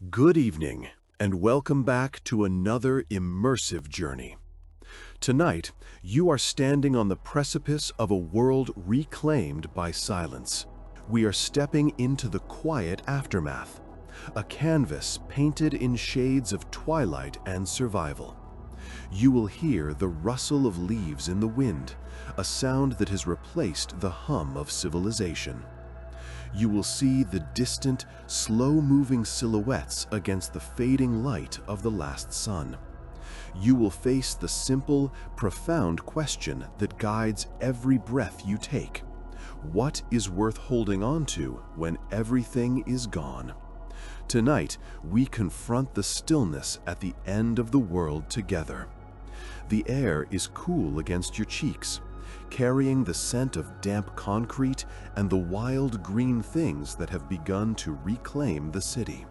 Good evening, and welcome back to another immersive journey. Tonight, you are standing on the precipice of a world reclaimed by silence. We are stepping into the quiet aftermath, a canvas painted in shades of twilight and survival. You will hear the rustle of leaves in the wind, a sound that has replaced the hum of civilization. You will see the distant, slow-moving silhouettes against the fading light of the last sun. You will face the simple, profound question that guides every breath you take. What is worth holding on to when everything is gone? Tonight, we confront the stillness at the end of the world together. The air is cool against your cheeks, carrying the scent of damp concrete and the wild green things that have begun to reclaim the city.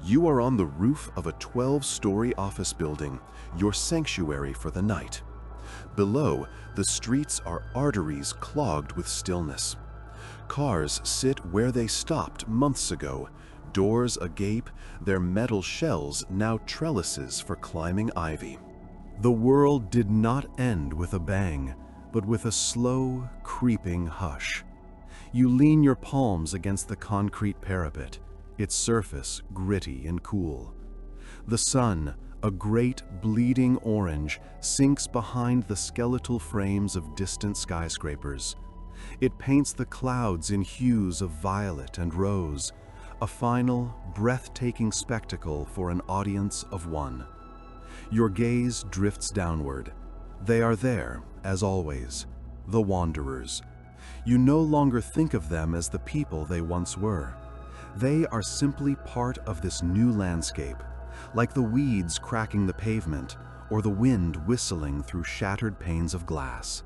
You are on the roof of a 12-story office building, your sanctuary for the night. Below, the streets are arteries clogged with stillness. Cars sit where they stopped months ago, doors agape, their metal shells now trellises for climbing ivy. The world did not end with a bang, but with a slow, creeping hush. You lean your palms against the concrete parapet, its surface gritty and cool. The sun, a great bleeding orange, sinks behind the skeletal frames of distant skyscrapers. It paints the clouds in hues of violet and rose, a final, breathtaking spectacle for an audience of one. Your gaze drifts downward. They are there, as always, the wanderers. You no longer think of them as the people they once were. They are simply part of this new landscape, like the weeds cracking the pavement or the wind whistling through shattered panes of glass.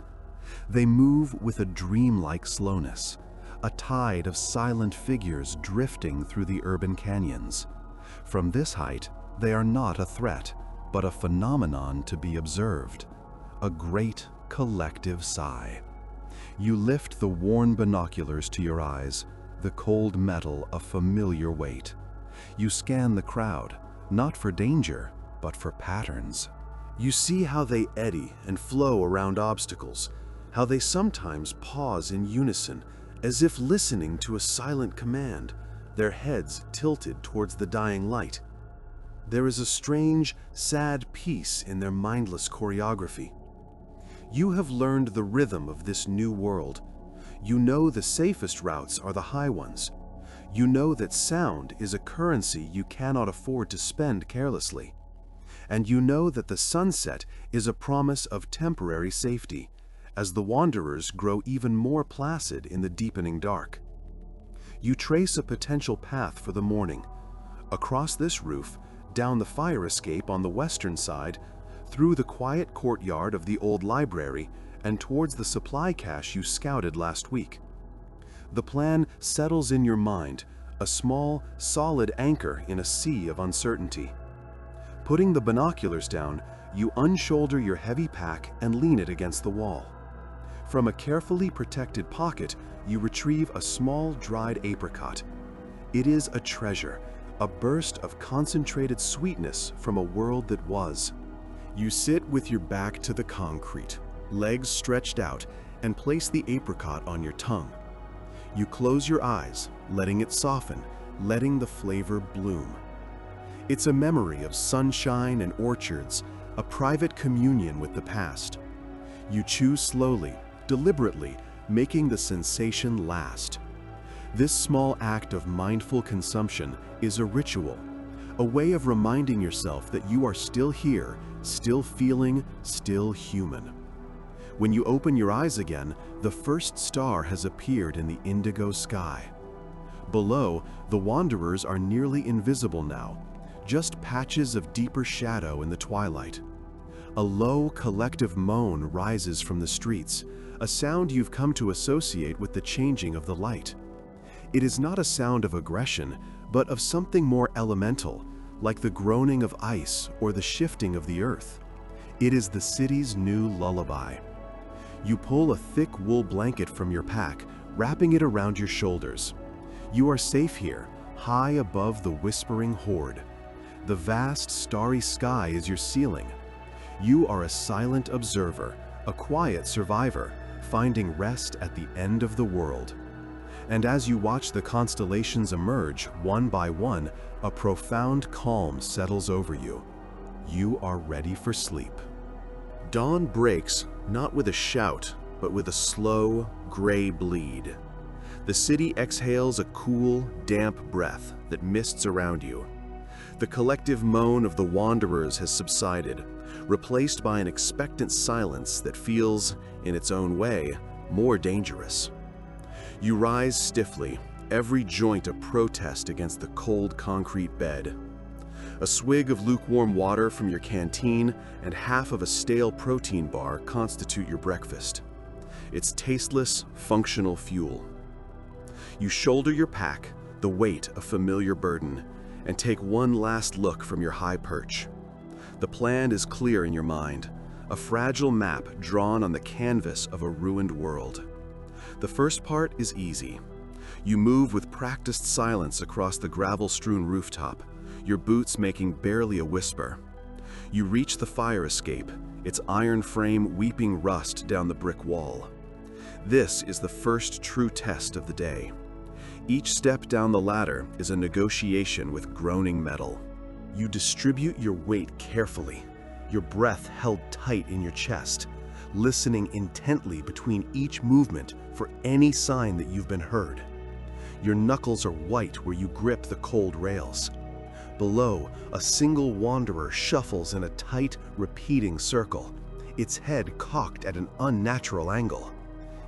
They move with a dreamlike slowness, a tide of silent figures drifting through the urban canyons. From this height, they are not a threat, but a phenomenon to be observed. A great collective sigh. You lift the worn binoculars to your eyes, the cold metal a familiar weight. You scan the crowd, not for danger, but for patterns. You see how they eddy and flow around obstacles, how they sometimes pause in unison, as if listening to a silent command, their heads tilted towards the dying light. There is a strange, sad peace in their mindless choreography. You have learned the rhythm of this new world. You know the safest routes are the high ones. You know that sound is a currency you cannot afford to spend carelessly. And you know that the sunset is a promise of temporary safety, as the wanderers grow even more placid in the deepening dark. You trace a potential path for the morning. Across this roof, down the fire escape on the western side, through the quiet courtyard of the old library, and towards the supply cache you scouted last week. The plan settles in your mind, a small, solid anchor in a sea of uncertainty. Putting the binoculars down, you unshoulder your heavy pack and lean it against the wall. From a carefully protected pocket, you retrieve a small, dried apricot. It is a treasure, a burst of concentrated sweetness from a world that was. You sit with your back to the concrete, legs stretched out, and place the apricot on your tongue. You close your eyes, letting it soften, letting the flavor bloom. It's a memory of sunshine and orchards, a private communion with the past. You chew slowly, deliberately, making the sensation last. This small act of mindful consumption is a ritual, a way of reminding yourself that you are still here, still feeling, still human. When you open your eyes again, the first star has appeared in the indigo sky. Below, the wanderers are nearly invisible now, just patches of deeper shadow in the twilight. A low, collective moan rises from the streets, a sound you've come to associate with the changing of the light. It is not a sound of aggression, but of something more elemental, like the groaning of ice or the shifting of the earth. It is the city's new lullaby. You pull a thick wool blanket from your pack, wrapping it around your shoulders. You are safe here, high above the whispering horde. The vast, starry sky is your ceiling. You are a silent observer, a quiet survivor, finding rest at the end of the world. And as you watch the constellations emerge, one by one, a profound calm settles over you. You are ready for sleep. Dawn breaks, not with a shout, but with a slow, gray bleed. The city exhales a cool, damp breath that mists around you. The collective moan of the wanderers has subsided, replaced by an expectant silence that feels, in its own way, more dangerous. You rise stiffly, every joint a protest against the cold concrete bed. A swig of lukewarm water from your canteen and half of a stale protein bar constitute your breakfast. It's tasteless, functional fuel. You shoulder your pack, the weight a familiar burden, and take one last look from your high perch. The plan is clear in your mind, a fragile map drawn on the canvas of a ruined world. The first part is easy. You move with practiced silence across the gravel-strewn rooftop, your boots making barely a whisper. You reach the fire escape, its iron frame weeping rust down the brick wall. This is the first true test of the day. Each step down the ladder is a negotiation with groaning metal. You distribute your weight carefully, your breath held tight in your chest, listening intently between each movement for any sign that you've been heard. Your knuckles are white where you grip the cold rails. Below, a single wanderer shuffles in a tight, repeating circle, its head cocked at an unnatural angle.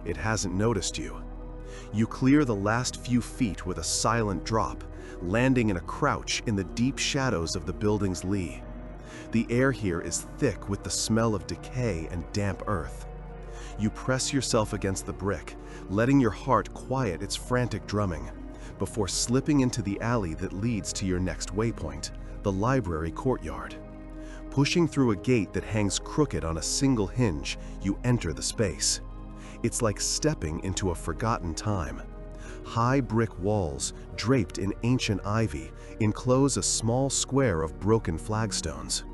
It hasn't noticed you. You clear the last few feet with a silent drop, landing in a crouch in the deep shadows of the building's lee. The air here is thick with the smell of decay and damp earth. You press yourself against the brick, letting your heart quiet its frantic drumming, before slipping into the alley that leads to your next waypoint, the library courtyard. Pushing through a gate that hangs crooked on a single hinge, you enter the space. It's like stepping into a forgotten time. High brick walls, draped in ancient ivy, enclose a small square of broken flagstones.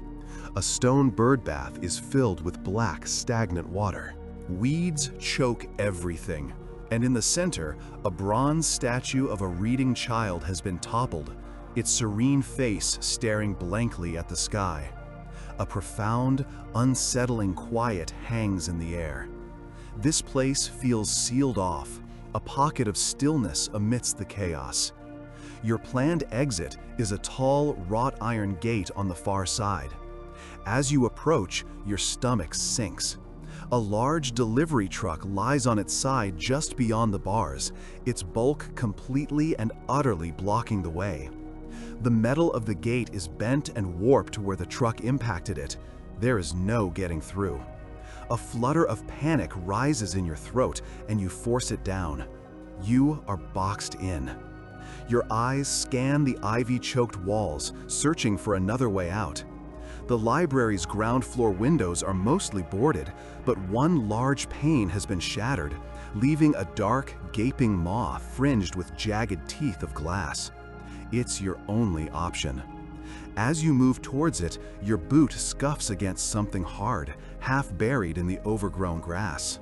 A stone birdbath is filled with black, stagnant water. Weeds choke everything, and in the center, a bronze statue of a reading child has been toppled, its serene face staring blankly at the sky. A profound, unsettling quiet hangs in the air. This place feels sealed off, a pocket of stillness amidst the chaos. Your planned exit is a tall, wrought iron gate on the far side. As you approach, your stomach sinks. A large delivery truck lies on its side just beyond the bars, its bulk completely and utterly blocking the way. The metal of the gate is bent and warped where the truck impacted it. There is no getting through. A flutter of panic rises in your throat, and you force it down. You are boxed in. Your eyes scan the ivy-choked walls, searching for another way out. The library's ground floor windows are mostly boarded, but one large pane has been shattered, leaving a dark, gaping maw fringed with jagged teeth of glass. It's your only option. As you move towards it, your boot scuffs against something hard, half buried in the overgrown grass.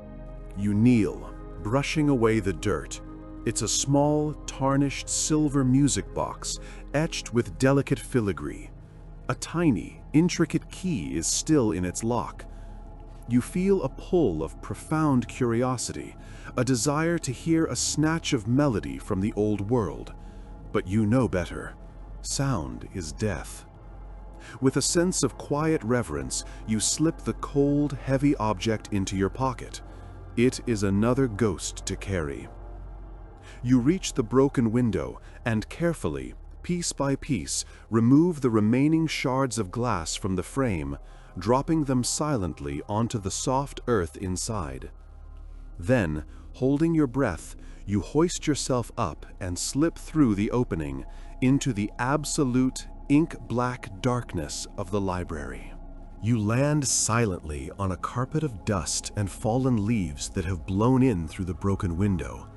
You kneel, brushing away the dirt. It's a small, tarnished silver music box, etched with delicate filigree. A tiny, intricate key is still in its lock. You feel a pull of profound curiosity, a desire to hear a snatch of melody from the old world. But you know better. Sound is death. With a sense of quiet reverence, you slip the cold, heavy object into your pocket. It is another ghost to carry. You reach the broken window and carefully, piece by piece, remove the remaining shards of glass from the frame, dropping them silently onto the soft earth inside. Then, holding your breath, you hoist yourself up and slip through the opening into the absolute ink-black darkness of the library. You land silently on a carpet of dust and fallen leaves that have blown in through the broken window.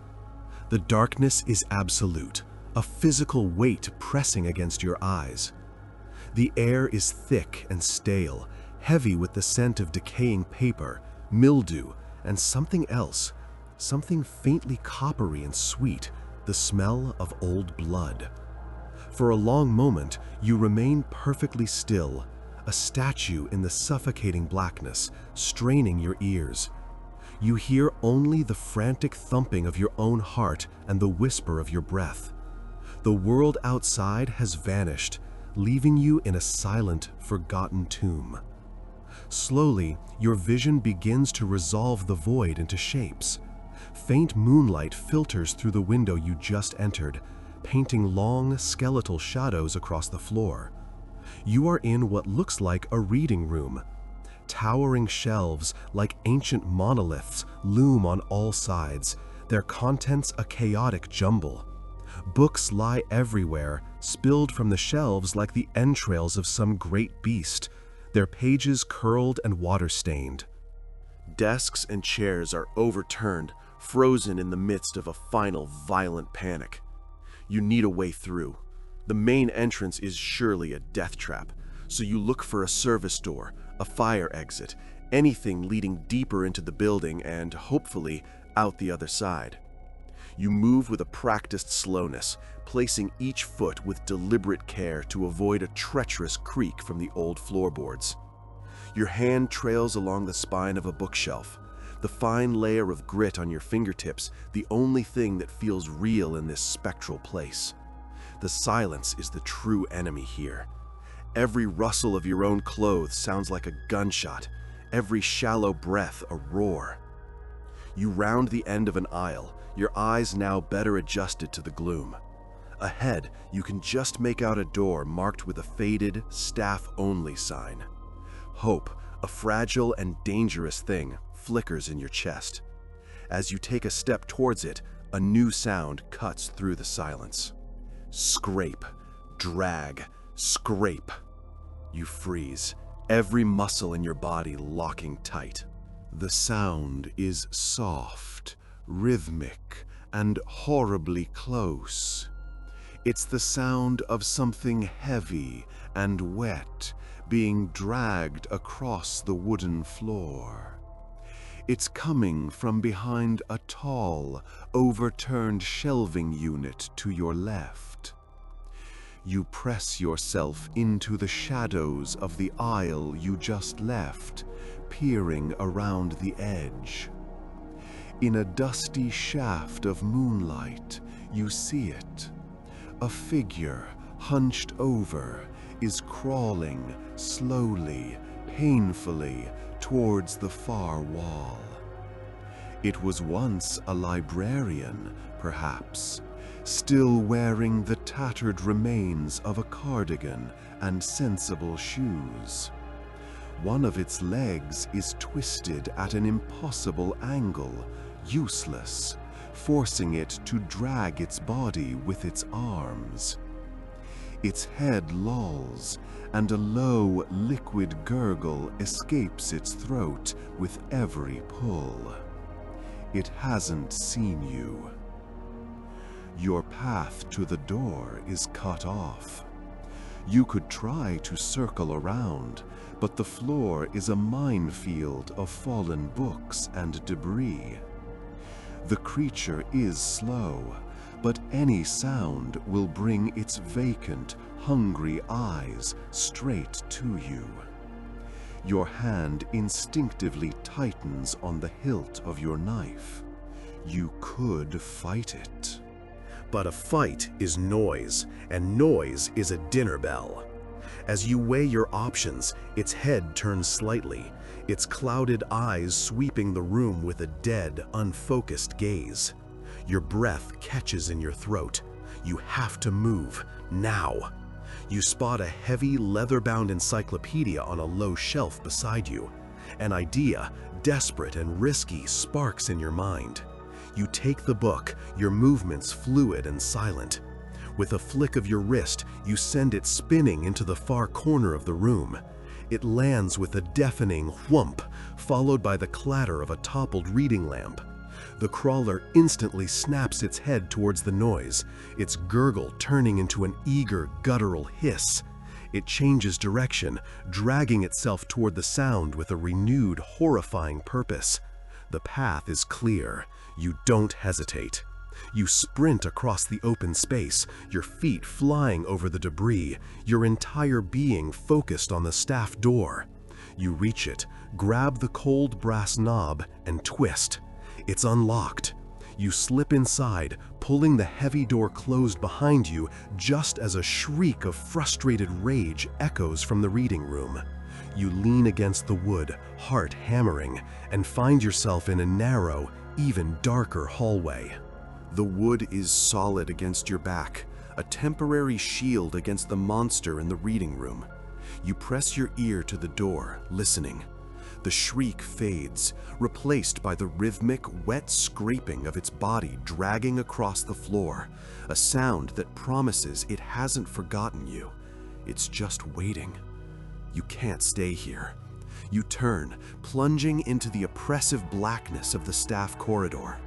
The darkness is absolute, a physical weight pressing against your eyes. The air is thick and stale, heavy with the scent of decaying paper, mildew, and something else, something faintly coppery and sweet, the smell of old blood. For a long moment, you remain perfectly still, a statue in the suffocating blackness, straining your ears. You hear only the frantic thumping of your own heart and the whisper of your breath. The world outside has vanished, leaving you in a silent, forgotten tomb. Slowly, your vision begins to resolve the void into shapes. Faint moonlight filters through the window you just entered, painting long, skeletal shadows across the floor. You are in what looks like a reading room. Towering shelves, like ancient monoliths, loom on all sides, their contents a chaotic jumble. Books lie everywhere, spilled from the shelves like the entrails of some great beast, their pages curled and water-stained. Desks and chairs are overturned, frozen in the midst of a final violent panic. You need a way through. The main entrance is surely a death trap, so you look for a service door, a fire exit, anything leading deeper into the building and, hopefully, out the other side. You move with a practiced slowness, placing each foot with deliberate care to avoid a treacherous creak from the old floorboards. Your hand trails along the spine of a bookshelf, the fine layer of grit on your fingertips the only thing that feels real in this spectral place. The silence is the true enemy here. Every rustle of your own clothes sounds like a gunshot, every shallow breath a roar. You round the end of an aisle, your eyes now better adjusted to the gloom. Ahead, you can just make out a door marked with a faded, staff-only sign. Hope, a fragile and dangerous thing, flickers in your chest. As you take a step towards it, a new sound cuts through the silence. Scrape, drag, scrape. You freeze, every muscle in your body locking tight. The sound is soft, rhythmic, and horribly close. It's the sound of something heavy and wet being dragged across the wooden floor. It's coming from behind a tall, overturned shelving unit to your left. You press yourself into the shadows of the aisle you just left, peering around the edge. In a dusty shaft of moonlight, you see it. A figure, hunched over, is crawling slowly, painfully, towards the far wall. It was once a librarian, perhaps, still wearing the tattered remains of a cardigan and sensible shoes. One of its legs is twisted at an impossible angle, useless, forcing it to drag its body with its arms. Its head lolls, and a low, liquid gurgle escapes its throat with every pull. It hasn't seen you. Your path to the door is cut off. You could try to circle around, but the floor is a minefield of fallen books and debris. The creature is slow, but any sound will bring its vacant, hungry eyes straight to you. Your hand instinctively tightens on the hilt of your knife. You could fight it. But a fight is noise, and noise is a dinner bell. As you weigh your options, its head turns slightly, its clouded eyes sweeping the room with a dead, unfocused gaze. Your breath catches in your throat. You have to move, now. You spot a heavy, leather-bound encyclopedia on a low shelf beside you. An idea, desperate and risky, sparks in your mind. You take the book, your movements fluid and silent. With a flick of your wrist, you send it spinning into the far corner of the room. It lands with a deafening whump, followed by the clatter of a toppled reading lamp. The crawler instantly snaps its head towards the noise, its gurgle turning into an eager, guttural hiss. It changes direction, dragging itself toward the sound with a renewed, horrifying purpose. The path is clear. You don't hesitate. You sprint across the open space, your feet flying over the debris, your entire being focused on the staff door. You reach it, grab the cold brass knob, and twist. It's unlocked. You slip inside, pulling the heavy door closed behind you just as a shriek of frustrated rage echoes from the reading room. You lean against the wood, heart hammering, and find yourself in a narrow, even darker hallway. The wood is solid against your back, a temporary shield against the monster in the reading room. You press your ear to the door, listening. The shriek fades, replaced by the rhythmic, wet scraping of its body dragging across the floor, a sound that promises it hasn't forgotten you. It's just waiting. You can't stay here. You turn, plunging into the oppressive blackness of the staff corridor.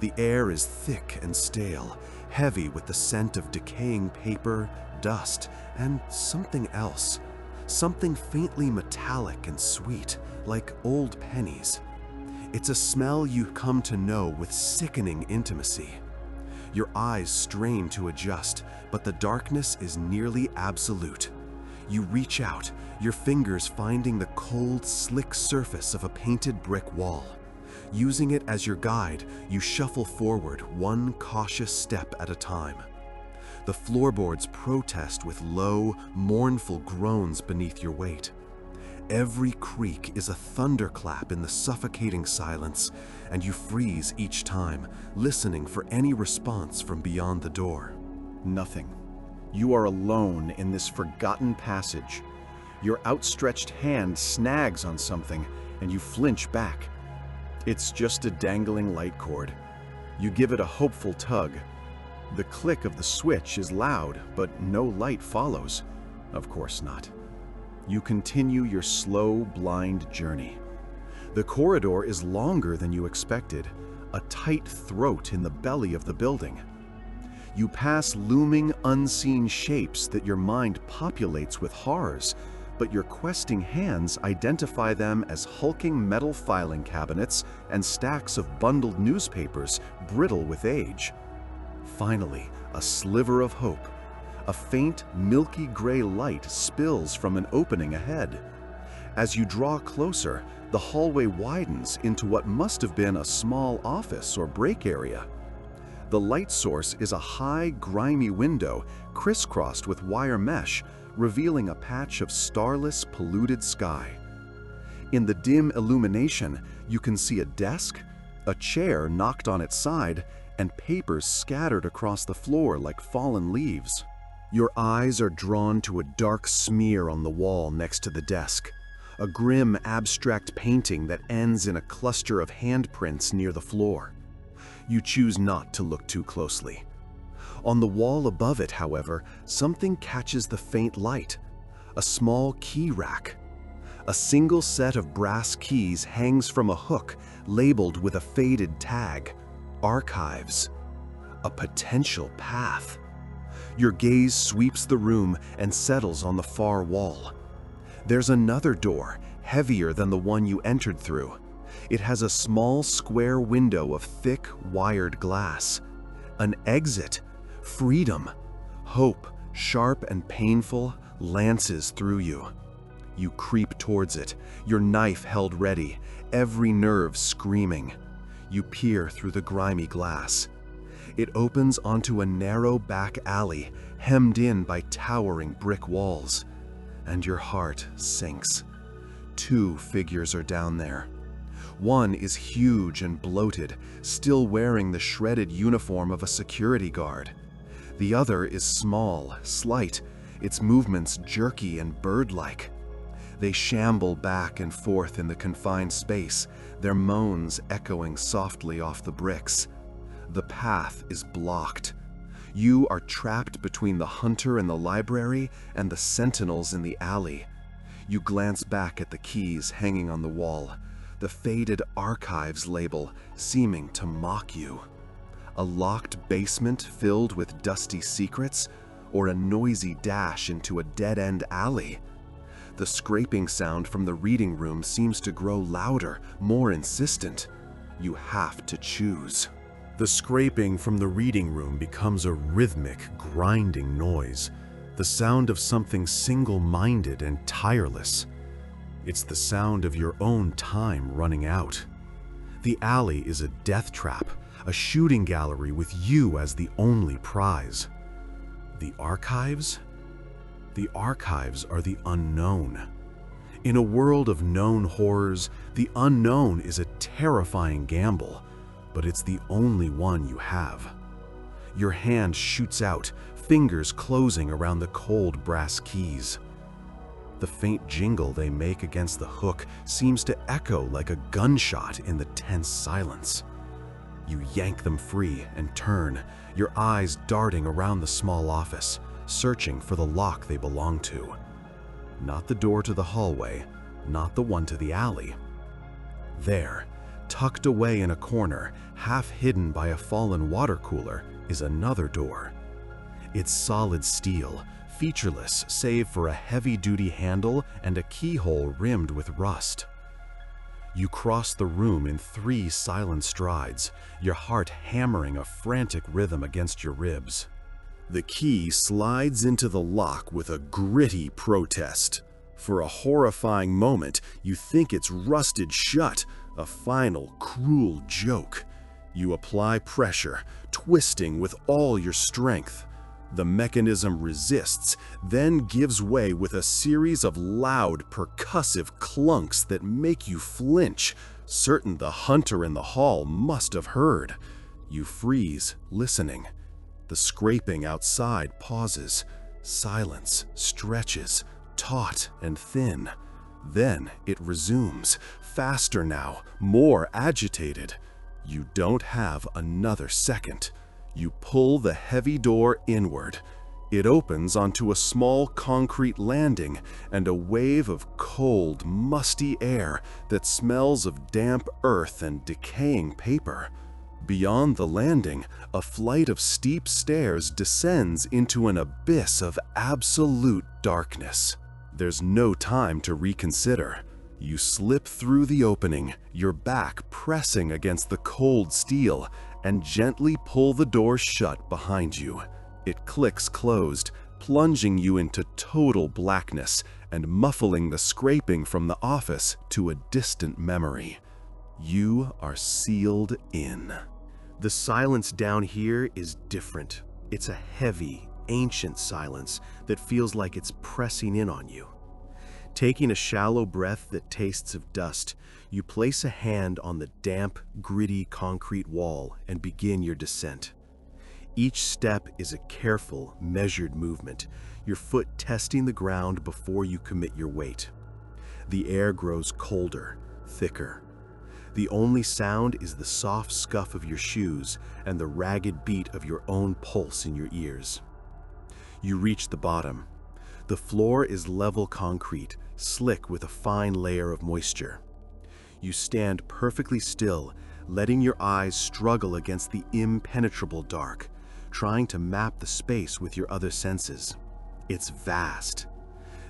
The air is thick and stale, heavy with the scent of decaying paper, dust, and something else. Something faintly metallic and sweet, like old pennies. It's a smell you come to know with sickening intimacy. Your eyes strain to adjust, but the darkness is nearly absolute. You reach out, your fingers finding the cold, slick surface of a painted brick wall. Using it as your guide, you shuffle forward one cautious step at a time. The floorboards protest with low, mournful groans beneath your weight. Every creak is a thunderclap in the suffocating silence, and you freeze each time, listening for any response from beyond the door. Nothing. You are alone in this forgotten passage. Your outstretched hand snags on something, and you flinch back. It's just a dangling light cord. You give it a hopeful tug. The click of the switch is loud, but no light follows. Of course not. You continue your slow, blind journey. The corridor is longer than you expected, a tight throat in the belly of the building. You pass looming, unseen shapes that your mind populates with horrors, but your questing hands identify them as hulking metal filing cabinets and stacks of bundled newspapers brittle with age. Finally, a sliver of hope. A faint, milky gray light spills from an opening ahead. As you draw closer, the hallway widens into what must have been a small office or break area. The light source is a high, grimy window crisscrossed with wire mesh, revealing a patch of starless, polluted sky. In the dim illumination, you can see a desk, a chair knocked on its side, and papers scattered across the floor like fallen leaves. Your eyes are drawn to a dark smear on the wall next to the desk, a grim, abstract painting that ends in a cluster of handprints near the floor. You choose not to look too closely. On the wall above it, however, something catches the faint light. A small key rack. A single set of brass keys hangs from a hook labeled with a faded tag. Archives. A potential path. Your gaze sweeps the room and settles on the far wall. There's another door, heavier than the one you entered through. It has a small square window of thick, wired glass. An exit. Freedom. Hope, sharp and painful, lances through you. You creep towards it, your knife held ready, every nerve screaming. You peer through the grimy glass. It opens onto a narrow back alley, hemmed in by towering brick walls. And your heart sinks. Two figures are down there. One is huge and bloated, still wearing the shredded uniform of a security guard. The other is small, slight, its movements jerky and bird-like. They shamble back and forth in the confined space, their moans echoing softly off the bricks. The path is blocked. You are trapped between the hunter in the library and the sentinels in the alley. You glance back at the keys hanging on the wall. the faded archives label seeming to mock you. A locked basement filled with dusty secrets, or a noisy dash into a dead-end alley? The scraping sound from the reading room seems to grow louder, more insistent. You have to choose. The scraping from the reading room becomes a rhythmic, grinding noise, the sound of something single-minded and tireless. It's the sound of your own time running out. The alley is a death trap, a shooting gallery with you as the only prize. The archives? The archives are the unknown. In a world of known horrors, the unknown is a terrifying gamble, but it's the only one you have. Your hand shoots out, fingers closing around the cold brass keys. The faint jingle they make against the hook seems to echo like a gunshot in the tense silence. You yank them free and turn, your eyes darting around the small office, searching for the lock they belong to. Not the door to the hallway, not the one to the alley. There, tucked away in a corner, half hidden by a fallen water cooler, is another door. It's solid steel, featureless save for a heavy-duty handle and a keyhole rimmed with rust. You cross the room in 3 silent strides, your heart hammering a frantic rhythm against your ribs. The key slides into the lock with a gritty protest. For a horrifying moment, you think it's rusted shut, a final, cruel joke. You apply pressure, twisting with all your strength. The mechanism resists, then gives way with a series of loud, percussive clunks that make you flinch, certain the hunter in the hall must have heard. You freeze, listening. The scraping outside pauses. Silence stretches, taut and thin. Then it resumes, faster now, more agitated. You don't have another second. You pull the heavy door inward. It opens onto a small concrete landing and a wave of cold, musty air that smells of damp earth and decaying paper. Beyond the landing, a flight of steep stairs descends into an abyss of absolute darkness. There's no time to reconsider. You slip through the opening, your back pressing against the cold steel, and gently pull the door shut behind you. It clicks closed, plunging you into total blackness and muffling the scraping from the office to a distant memory. You are sealed in. The silence down here is different. It's a heavy, ancient silence that feels like it's pressing in on you. Taking a shallow breath that tastes of dust, you place a hand on the damp, gritty concrete wall and begin your descent. Each step is a careful, measured movement, your foot testing the ground before you commit your weight. The air grows colder, thicker. The only sound is the soft scuff of your shoes and the ragged beat of your own pulse in your ears. You reach the bottom. The floor is level concrete, slick with a fine layer of moisture. You stand perfectly still, letting your eyes struggle against the impenetrable dark, trying to map the space with your other senses. It's vast.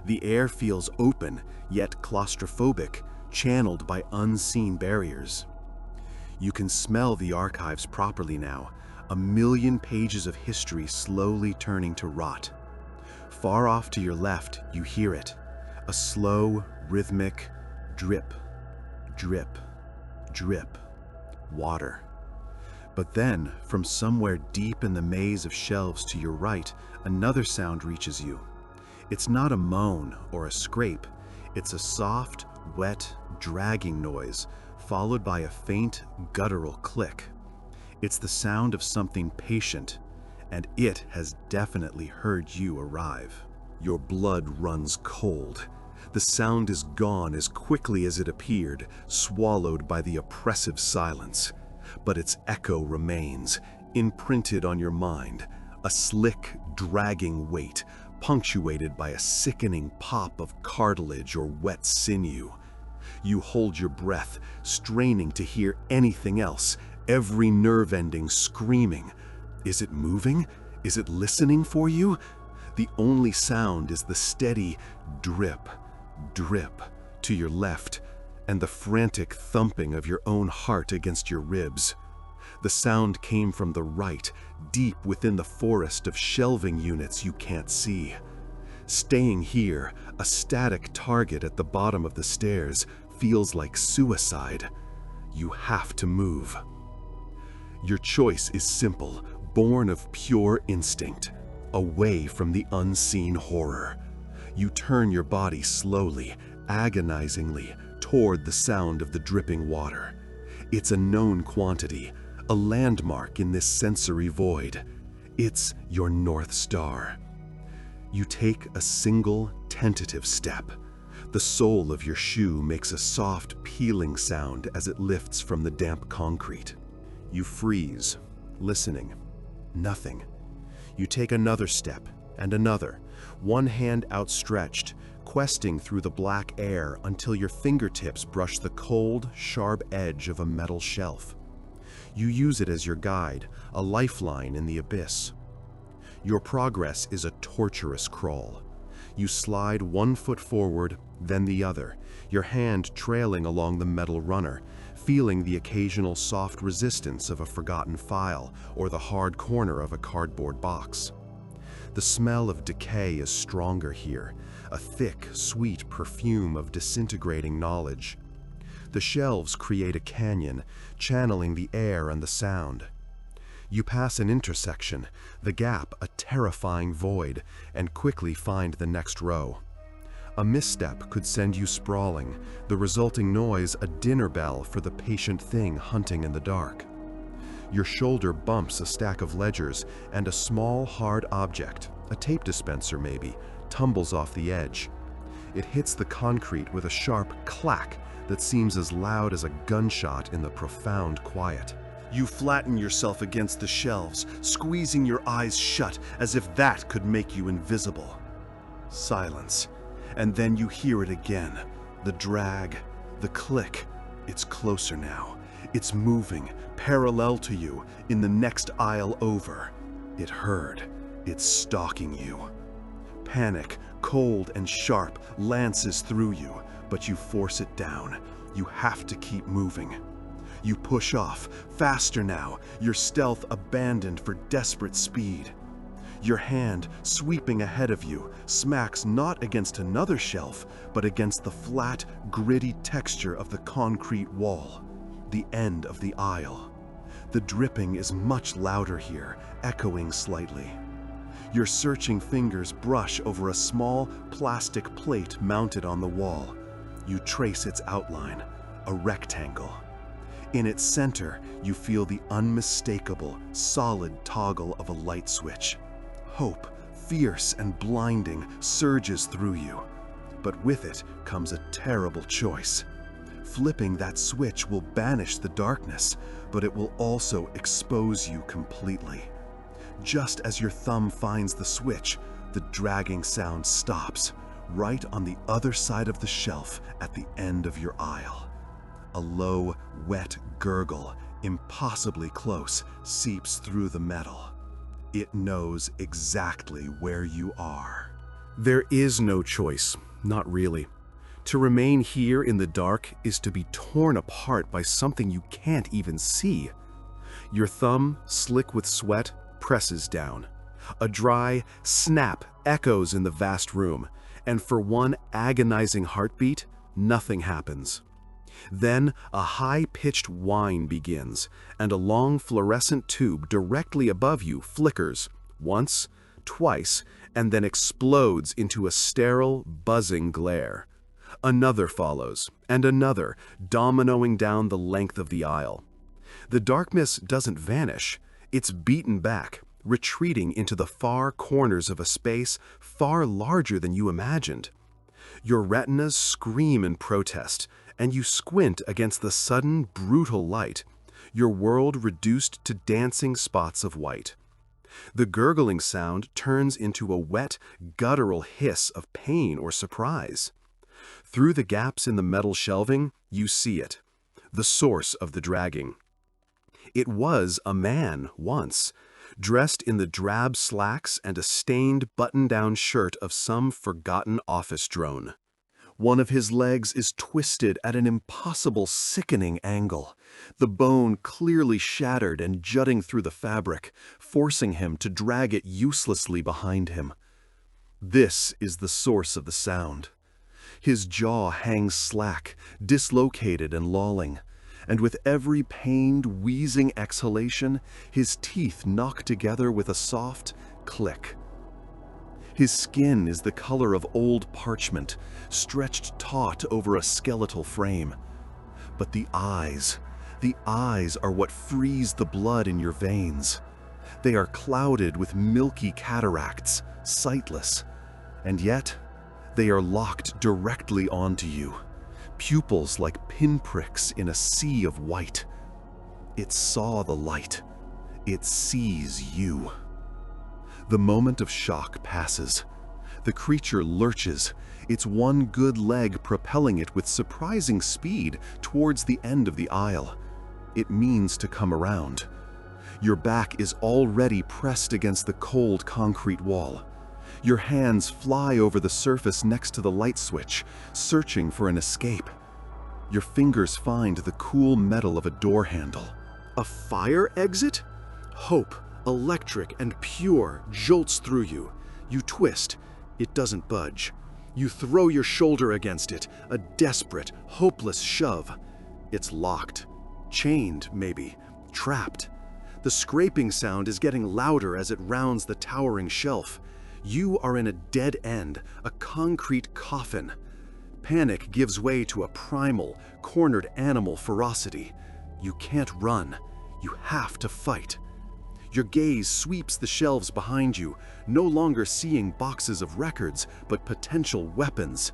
The air feels open, yet claustrophobic, channeled by unseen barriers. You can smell the archives properly now, a million pages of history slowly turning to rot. Far off to your left, you hear it, a slow, rhythmic drip, drip, drip, water. But then, from somewhere deep in the maze of shelves to your right, another sound reaches you. It's not a moan or a scrape, it's a soft, wet, dragging noise, followed by a faint, guttural click. It's the sound of something patient, and it has definitely heard you arrive. Your blood runs cold. The sound is gone as quickly as it appeared, swallowed by the oppressive silence. But its echo remains, imprinted on your mind, a slick, dragging weight, punctuated by a sickening pop of cartilage or wet sinew. You hold your breath, straining to hear anything else, every nerve ending screaming. Is it moving? Is it listening for you? The only sound is the steady drip, drip to your left, and the frantic thumping of your own heart against your ribs. The sound came from the right, deep within the forest of shelving units you can't see. Staying here, a static target at the bottom of the stairs, feels like suicide. You have to move. Your choice is simple, born of pure instinct. Away from the unseen horror. You turn your body slowly, agonizingly, toward the sound of the dripping water. It's a known quantity, a landmark in this sensory void. It's your North Star. You take a single, tentative step. The sole of your shoe makes a soft, peeling sound as it lifts from the damp concrete. You freeze, listening. Nothing. You take another step, and another, one hand outstretched, questing through the black air until your fingertips brush the cold, sharp edge of a metal shelf. You use it as your guide, a lifeline in the abyss. Your progress is a torturous crawl. You slide one foot forward, then the other, your hand trailing along the metal runner, feeling the occasional soft resistance of a forgotten file or the hard corner of a cardboard box. The smell of decay is stronger here, a thick, sweet perfume of disintegrating knowledge. The shelves create a canyon, channeling the air and the sound. You pass an intersection, the gap a terrifying void, and quickly find the next row. A misstep could send you sprawling, the resulting noise a dinner bell for the patient thing hunting in the dark. Your shoulder bumps a stack of ledgers, and a small, hard object, a tape dispenser maybe, tumbles off the edge. It hits the concrete with a sharp clack that seems as loud as a gunshot in the profound quiet. You flatten yourself against the shelves, squeezing your eyes shut as if that could make you invisible. Silence. And then you hear it again. The drag, the click. It's closer now. It's moving, parallel to you, in the next aisle over. It heard. It's stalking you. Panic, cold and sharp, lances through you, but you force it down. You have to keep moving. You push off, faster now, your stealth abandoned for desperate speed. Your hand, sweeping ahead of you, smacks not against another shelf, but against the flat, gritty texture of the concrete wall, the end of the aisle. The dripping is much louder here, echoing slightly. Your searching fingers brush over a small plastic plate mounted on the wall. You trace its outline, a rectangle. In its center, you feel the unmistakable, solid toggle of a light switch. Hope, fierce and blinding, surges through you. But with it comes a terrible choice. Flipping that switch will banish the darkness, but it will also expose you completely. Just as your thumb finds the switch, the dragging sound stops, right on the other side of the shelf at the end of your aisle. A low, wet gurgle, impossibly close, seeps through the metal. It knows exactly where you are. There is no choice, not really. To remain here in the dark is to be torn apart by something you can't even see. Your thumb, slick with sweat, presses down. A dry snap echoes in the vast room, and for one agonizing heartbeat, nothing happens. Then a high-pitched whine begins, and a long fluorescent tube directly above you flickers, once, twice, and then explodes into a sterile, buzzing glare. Another follows, and another, dominoing down the length of the aisle. The darkness doesn't vanish, it's beaten back, retreating into the far corners of a space far larger than you imagined. Your retinas scream in protest, and you squint against the sudden, brutal light, your world reduced to dancing spots of white. The gurgling sound turns into a wet, guttural hiss of pain or surprise. Through the gaps in the metal shelving, you see it, the source of the dragging. It was a man once, dressed in the drab slacks and a stained button-down shirt of some forgotten office drone. One of his legs is twisted at an impossible, sickening angle, the bone clearly shattered and jutting through the fabric, forcing him to drag it uselessly behind him. This is the source of the sound. His jaw hangs slack, dislocated and lolling, and with every pained, wheezing exhalation, his teeth knock together with a soft click. His skin is the color of old parchment, stretched taut over a skeletal frame. But the eyes are what freeze the blood in your veins. They are clouded with milky cataracts, sightless, and yet they are locked directly onto you, pupils like pinpricks in a sea of white. It saw the light. It sees you. The moment of shock passes. The creature lurches, its one good leg propelling it with surprising speed towards the end of the aisle. It means to come around. Your back is already pressed against the cold concrete wall. Your hands fly over the surface next to the light switch, searching for an escape. Your fingers find the cool metal of a door handle. A fire exit? Hope, electric and pure, jolts through you. You twist. It doesn't budge. You throw your shoulder against it, a desperate, hopeless shove. It's locked. Chained, maybe. Trapped. The scraping sound is getting louder as it rounds the towering shelf. You are in a dead end, a concrete coffin. Panic gives way to a primal, cornered animal ferocity. You can't run. You have to fight. Your gaze sweeps the shelves behind you, no longer seeing boxes of records, but potential weapons.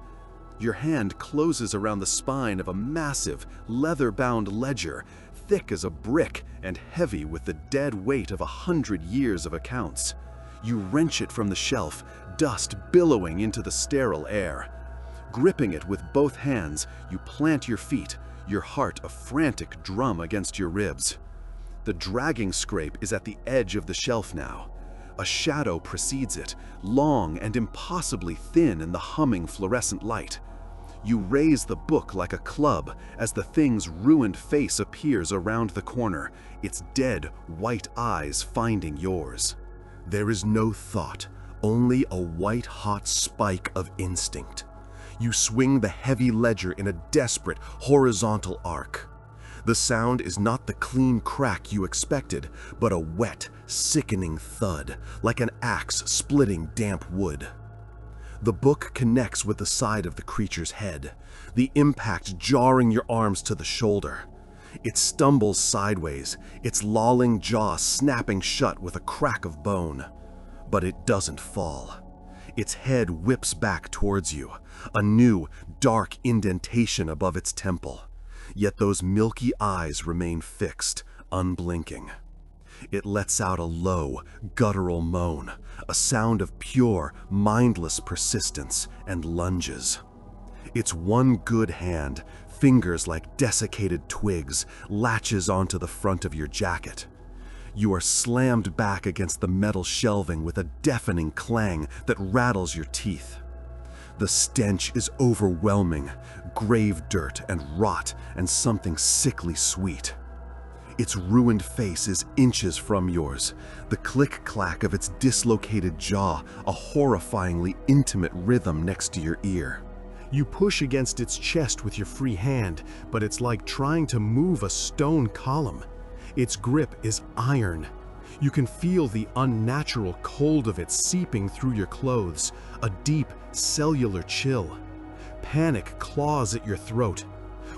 Your hand closes around the spine of a massive, leather-bound ledger, thick as a brick and heavy with the dead weight of 100 years of accounts. You wrench it from the shelf, dust billowing into the sterile air. Gripping it with both hands, you plant your feet, your heart a frantic drum against your ribs. The dragging scrape is at the edge of the shelf now. A shadow precedes it, long and impossibly thin in the humming fluorescent light. You raise the book like a club as the thing's ruined face appears around the corner, its dead, white eyes finding yours. There is no thought, only a white-hot spike of instinct. You swing the heavy ledger in a desperate, horizontal arc. The sound is not the clean crack you expected, but a wet, sickening thud, like an axe splitting damp wood. The book connects with the side of the creature's head, the impact jarring your arms to the shoulder. It stumbles sideways, its lolling jaw snapping shut with a crack of bone. But it doesn't fall. Its head whips back towards you, a new, dark indentation above its temple. Yet those milky eyes remain fixed, unblinking. It lets out a low, guttural moan, a sound of pure, mindless persistence, and lunges. Its one good hand, fingers like desiccated twigs, latches onto the front of your jacket. You are slammed back against the metal shelving with a deafening clang that rattles your teeth. The stench is overwhelming, grave dirt and rot and something sickly sweet. Its ruined face is inches from yours, the click-clack of its dislocated jaw a horrifyingly intimate rhythm next to your ear. You push against its chest with your free hand, but it's like trying to move a stone column. Its grip is iron. You can feel the unnatural cold of it seeping through your clothes, a deep, cellular chill. Panic claws at your throat.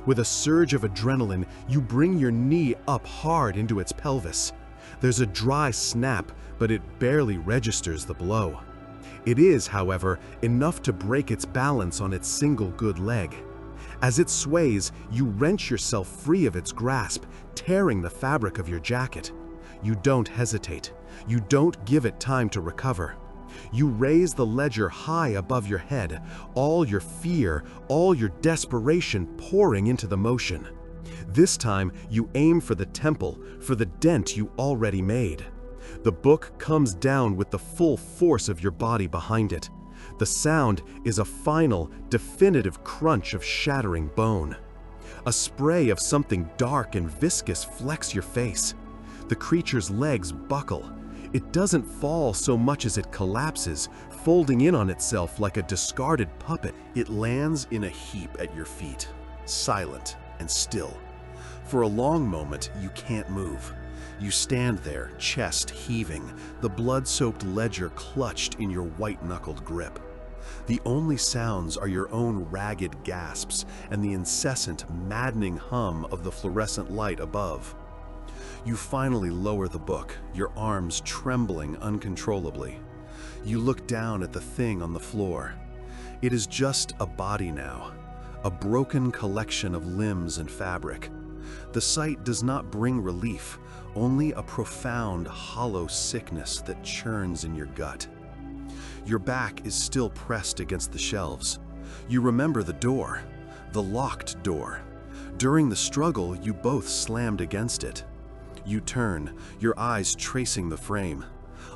With a surge of adrenaline, you bring your knee up hard into its pelvis. There's a dry snap, but it barely registers the blow. It is, however, enough to break its balance on its single good leg. As it sways, you wrench yourself free of its grasp, tearing the fabric of your jacket. You don't hesitate. You don't give it time to recover. You raise the ledger high above your head, all your fear, all your desperation pouring into the motion. This time, you aim for the temple, for the dent you already made. The book comes down with the full force of your body behind it. The sound is a final, definitive crunch of shattering bone. A spray of something dark and viscous flecks your face. The creature's legs buckle. It doesn't fall so much as it collapses, folding in on itself like a discarded puppet. It lands in a heap at your feet, silent and still. For a long moment, you can't move. You stand there, chest heaving, the blood-soaked ledger clutched in your white-knuckled grip. The only sounds are your own ragged gasps and the incessant, maddening hum of the fluorescent light above. You finally lower the book, your arms trembling uncontrollably. You look down at the thing on the floor. It is just a body now, a broken collection of limbs and fabric. The sight does not bring relief, only a profound, hollow sickness that churns in your gut. Your back is still pressed against the shelves. You remember the door, the locked door. During the struggle, you both slammed against it. You turn, your eyes tracing the frame.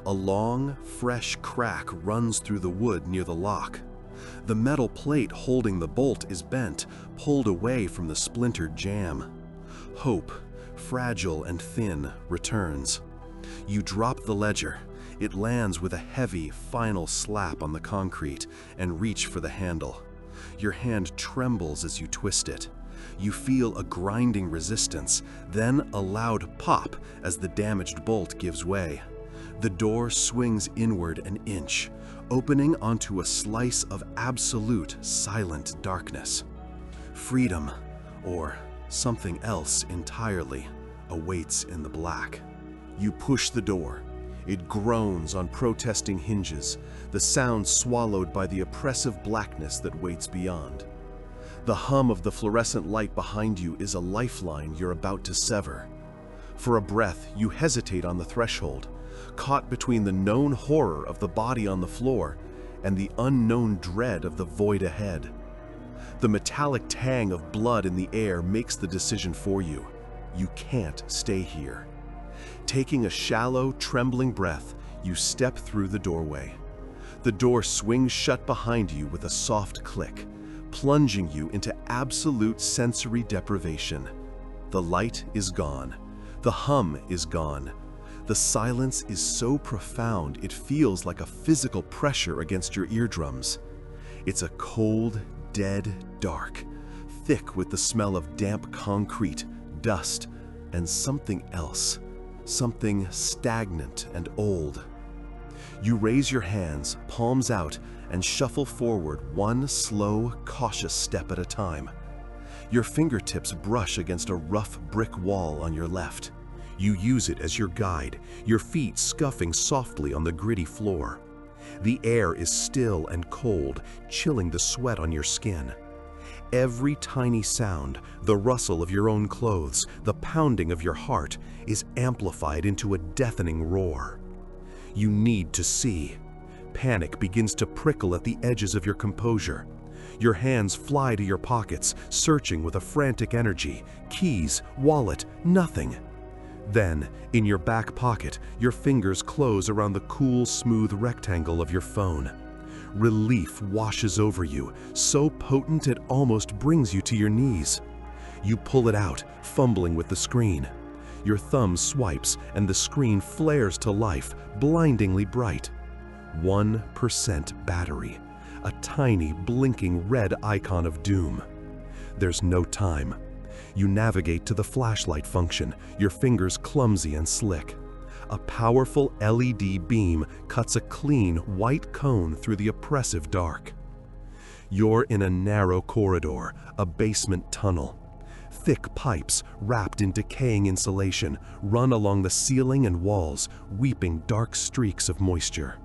A long, fresh crack runs through the wood near the lock. The metal plate holding the bolt is bent, pulled away from the splintered jamb. Hope, fragile and thin, returns. You drop the ledger. It lands with a heavy, final slap on the concrete and reach for the handle. Your hand trembles as you twist it. You feel a grinding resistance, then a loud pop as the damaged bolt gives way. The door swings inward an inch, opening onto a slice of absolute, silent darkness. Freedom, or something else entirely, awaits in the black. You push the door. It groans on protesting hinges, the sound swallowed by the oppressive blackness that waits beyond. The hum of the fluorescent light behind you is a lifeline you're about to sever. For a breath, you hesitate on the threshold, caught between the known horror of the body on the floor and the unknown dread of the void ahead. The metallic tang of blood in the air makes the decision for you. You can't stay here. Taking a shallow, trembling breath, you step through the doorway. The door swings shut behind you with a soft click, plunging you into absolute sensory deprivation. The light is gone. The hum is gone. The silence is so profound it feels like a physical pressure against your eardrums. It's a cold, dead dark, thick with the smell of damp concrete, dust, and something else. Something stagnant and old. You raise your hands, palms out, and shuffle forward one slow, cautious step at a time. Your fingertips brush against a rough brick wall on your left. You use it as your guide, your feet scuffing softly on the gritty floor. The air is still and cold, chilling the sweat on your skin. Every tiny sound, the rustle of your own clothes, the pounding of your heart, is amplified into a deafening roar. You need to see. Panic begins to prickle at the edges of your composure. Your hands fly to your pockets, searching with a frantic energy. Keys, wallet, nothing. Then, in your back pocket, your fingers close around the cool, smooth rectangle of your phone. Relief washes over you, so potent it almost brings you to your knees. You pull it out, fumbling with the screen. Your thumb swipes, and the screen flares to life, blindingly bright. 1% battery, a tiny, blinking red icon of doom. There's no time. You navigate to the flashlight function, your fingers clumsy and slick. A powerful LED beam cuts a clean, white cone through the oppressive dark. You're in a narrow corridor, a basement tunnel. Thick pipes, wrapped in decaying insulation, run along the ceiling and walls, weeping dark streaks of moisture.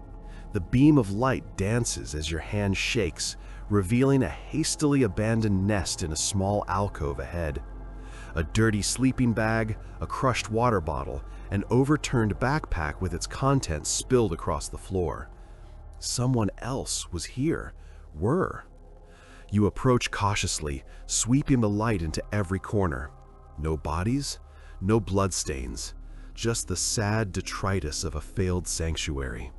The beam of light dances as your hand shakes, revealing a hastily abandoned nest in a small alcove ahead. A dirty sleeping bag, a crushed water bottle, an overturned backpack with its contents spilled across the floor. Someone else was here. You approach cautiously, sweeping the light into every corner. No bodies, no bloodstains, just the sad detritus of a failed sanctuary.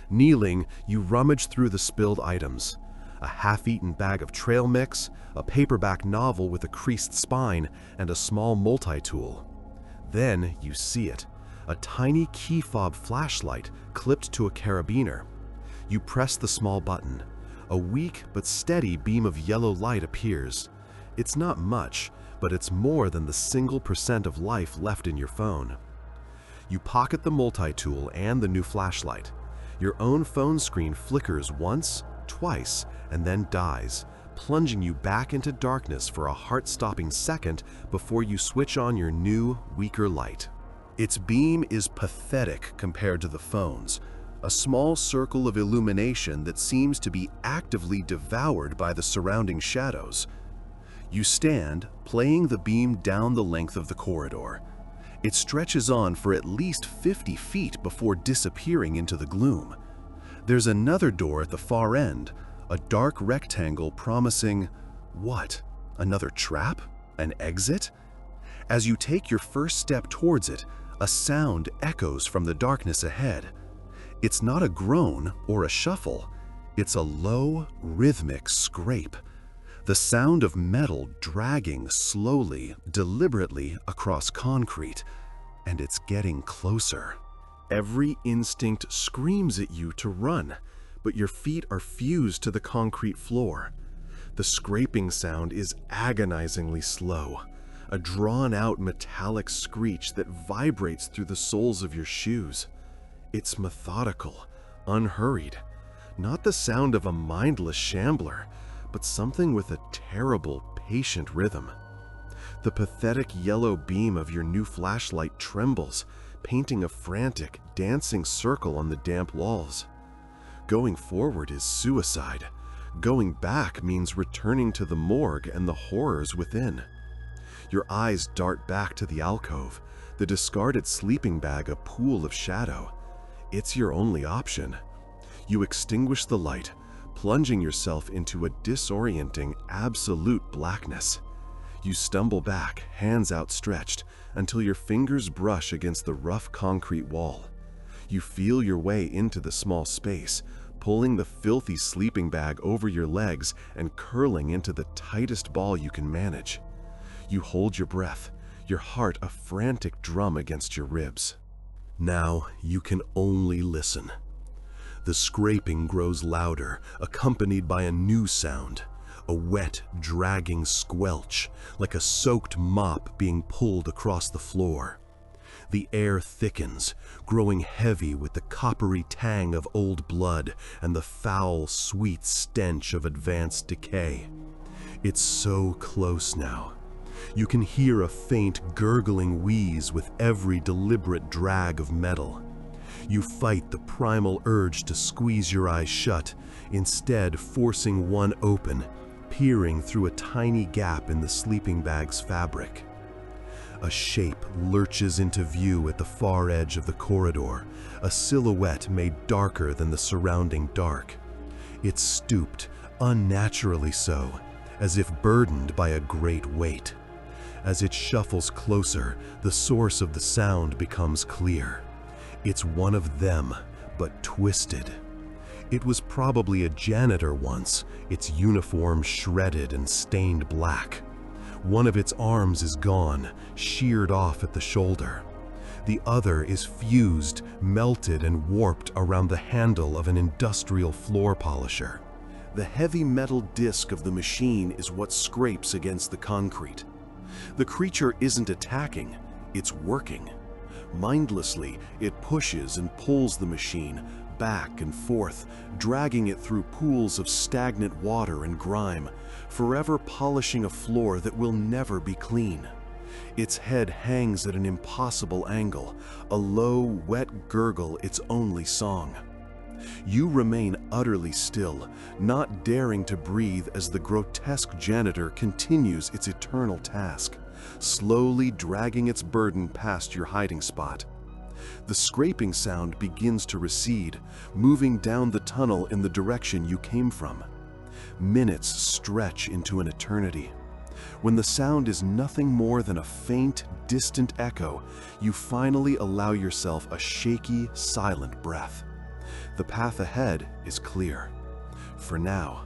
Kneeling, you rummage through the spilled items. A half-eaten bag of trail mix, a paperback novel with a creased spine, and a small multi-tool. Then you see it, a tiny key fob flashlight clipped to a carabiner. You press the small button. A weak but steady beam of yellow light appears. It's not much, but it's more than the single % of life left in your phone. You pocket the multi-tool and the new flashlight. Your own phone screen flickers once, twice, and then dies, plunging you back into darkness for a heart-stopping second before you switch on your new, weaker light. Its beam is pathetic compared to the phone's, a small circle of illumination that seems to be actively devoured by the surrounding shadows. You stand, playing the beam down the length of the corridor. It stretches on for at least 50 feet before disappearing into the gloom. There's another door at the far end, a dark rectangle promising, what? Another trap? An exit? As you take your first step towards it, a sound echoes from the darkness ahead. It's not a groan or a shuffle. It's a low, rhythmic scrape. The sound of metal dragging slowly, deliberately across concrete. And it's getting closer. Every instinct screams at you to run, but your feet are fused to the concrete floor. The scraping sound is agonizingly slow, a drawn-out metallic screech that vibrates through the soles of your shoes. It's methodical, unhurried, not the sound of a mindless shambler, but something with a terrible, patient rhythm. The pathetic yellow beam of your new flashlight trembles, painting a frantic, dancing circle on the damp walls. Going forward is suicide. Going back means returning to the morgue and the horrors within. Your eyes dart back to the alcove, the discarded sleeping bag a pool of shadow. It's your only option. You extinguish the light, plunging yourself into a disorienting, absolute blackness. You stumble back, hands outstretched, until your fingers brush against the rough concrete wall. You feel your way into the small space, pulling the filthy sleeping bag over your legs and curling into the tightest ball you can manage. You hold your breath, your heart a frantic drum against your ribs. Now you can only listen. The scraping grows louder, accompanied by a new sound, a wet, dragging squelch, like a soaked mop being pulled across the floor. The air thickens, growing heavy with the coppery tang of old blood and the foul, sweet stench of advanced decay. It's so close now. You can hear a faint, gurgling wheeze with every deliberate drag of metal. You fight the primal urge to squeeze your eyes shut, instead forcing one open, peering through a tiny gap in the sleeping bag's fabric. A shape lurches into view at the far edge of the corridor, a silhouette made darker than the surrounding dark. It's stooped, unnaturally so, as if burdened by a great weight. As it shuffles closer, the source of the sound becomes clear. It's one of them, but twisted. It was probably a janitor once, its uniform shredded and stained black. One of its arms is gone, sheared off at the shoulder. The other is fused, melted, and warped around the handle of an industrial floor polisher. The heavy metal disc of the machine is what scrapes against the concrete. The creature isn't attacking, it's working. Mindlessly, it pushes and pulls the machine, back and forth, dragging it through pools of stagnant water and grime, forever polishing a floor that will never be clean. Its head hangs at an impossible angle, a low, wet gurgle its only song. You remain utterly still, not daring to breathe as the grotesque janitor continues its eternal task, slowly dragging its burden past your hiding spot. The scraping sound begins to recede, moving down the tunnel in the direction you came from. Minutes stretch into an eternity. When the sound is nothing more than a faint, distant echo, you finally allow yourself a shaky, silent breath. The path ahead is clear. For now.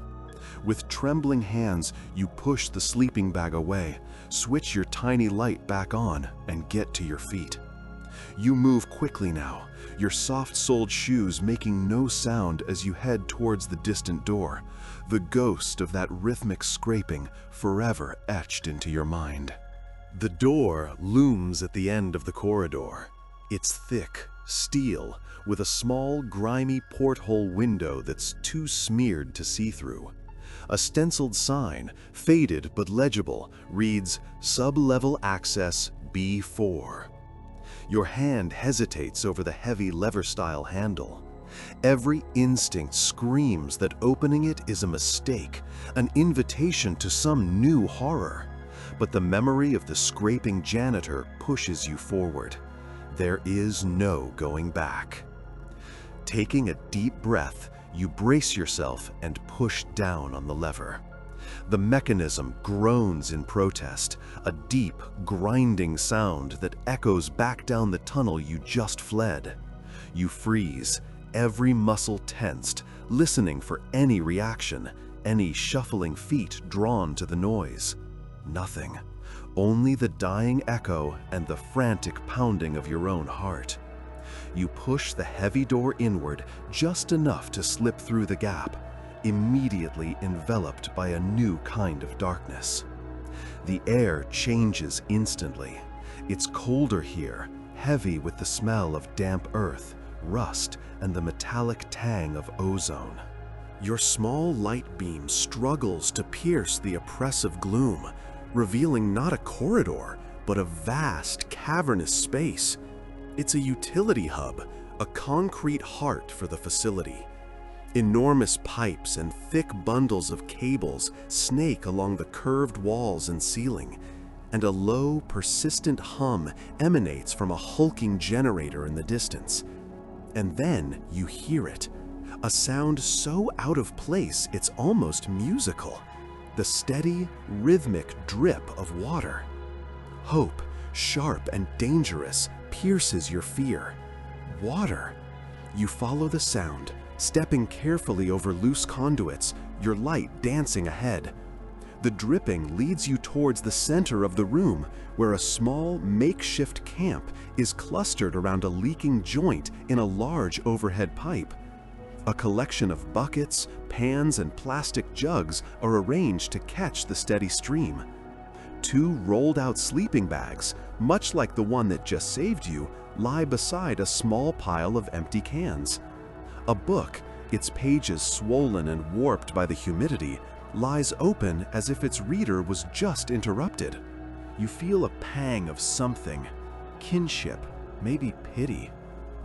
With trembling hands, you push the sleeping bag away, switch your tiny light back on, and get to your feet. You move quickly now, your soft-soled shoes making no sound as you head towards the distant door, the ghost of that rhythmic scraping forever etched into your mind. The door looms at the end of the corridor. It's thick, steel, with a small, grimy porthole window that's too smeared to see through. A stenciled sign, faded but legible, reads "Sub-level access B4." Your hand hesitates over the heavy lever-style handle. Every instinct screams that opening it is a mistake, an invitation to some new horror. But the memory of the scraping janitor pushes you forward. There is no going back. Taking a deep breath, you brace yourself and push down on the lever. The mechanism groans in protest, a deep, grinding sound that echoes back down the tunnel you just fled. You freeze, every muscle tensed, listening for any reaction, any shuffling feet drawn to the noise. Nothing. Only the dying echo and the frantic pounding of your own heart. You push the heavy door inward just enough to slip through the gap, immediately enveloped by a new kind of darkness. The air changes instantly. It's colder here, heavy with the smell of damp earth, rust, and the metallic tang of ozone. Your small light beam struggles to pierce the oppressive gloom, revealing not a corridor, but a vast, cavernous space. It's a utility hub, a concrete heart for the facility. Enormous pipes and thick bundles of cables snake along the curved walls and ceiling, and a low, persistent hum emanates from a hulking generator in the distance. And then you hear it, a sound so out of place it's almost musical, the steady, rhythmic drip of water. Hope, sharp and dangerous, pierces your fear. Water. You follow the sound, stepping carefully over loose conduits, your light dancing ahead. The dripping leads you towards the center of the room, where a small, makeshift camp is clustered around a leaking joint in a large overhead pipe. A collection of buckets, pans, and plastic jugs are arranged to catch the steady stream. 2 rolled-out sleeping bags, much like the one that just saved you, lie beside a small pile of empty cans. A book, its pages swollen and warped by the humidity, lies open as if its reader was just interrupted. You feel a pang of something, kinship, maybe pity.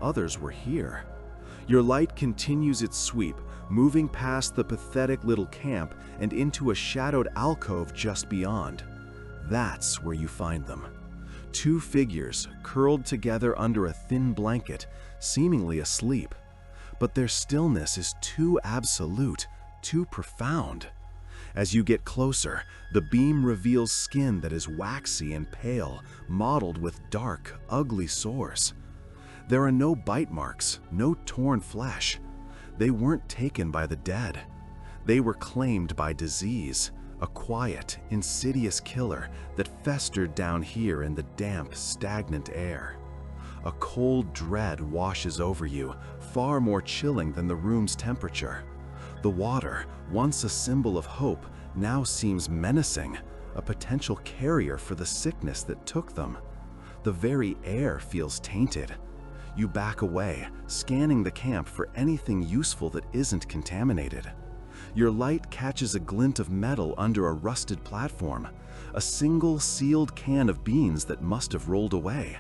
Others were here. Your light continues its sweep, moving past the pathetic little camp and into a shadowed alcove just beyond. That's where you find them. 2 figures curled together under a thin blanket, seemingly asleep. But their stillness is too absolute, too profound. As you get closer, the beam reveals skin that is waxy and pale, mottled with dark, ugly sores. There are no bite marks, no torn flesh. They weren't taken by the dead. They were claimed by disease, a quiet, insidious killer that festered down here in the damp, stagnant air. A cold dread washes over you, far more chilling than the room's temperature. The water, once a symbol of hope, now seems menacing, a potential carrier for the sickness that took them. The very air feels tainted. You back away, scanning the camp for anything useful that isn't contaminated. Your light catches a glint of metal under a rusted platform, a single sealed can of beans that must have rolled away.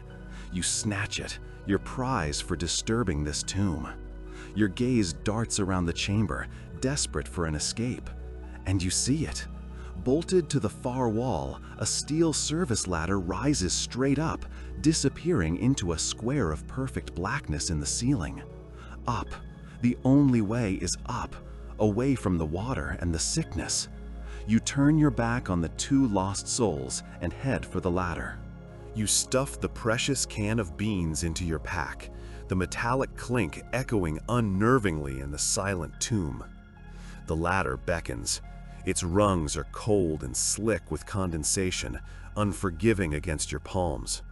You snatch it, your prize for disturbing this tomb. Your gaze darts around the chamber, desperate for an escape. And you see it. Bolted to the far wall, a steel service ladder rises straight up, disappearing into a square of perfect blackness in the ceiling. Up. The only way is up, away from the water and the sickness. You turn your back on the two lost souls and head for the ladder. You stuff the precious can of beans into your pack, the metallic clink echoing unnervingly in the silent tomb. The ladder beckons. Its rungs are cold and slick with condensation, unforgiving against your palms.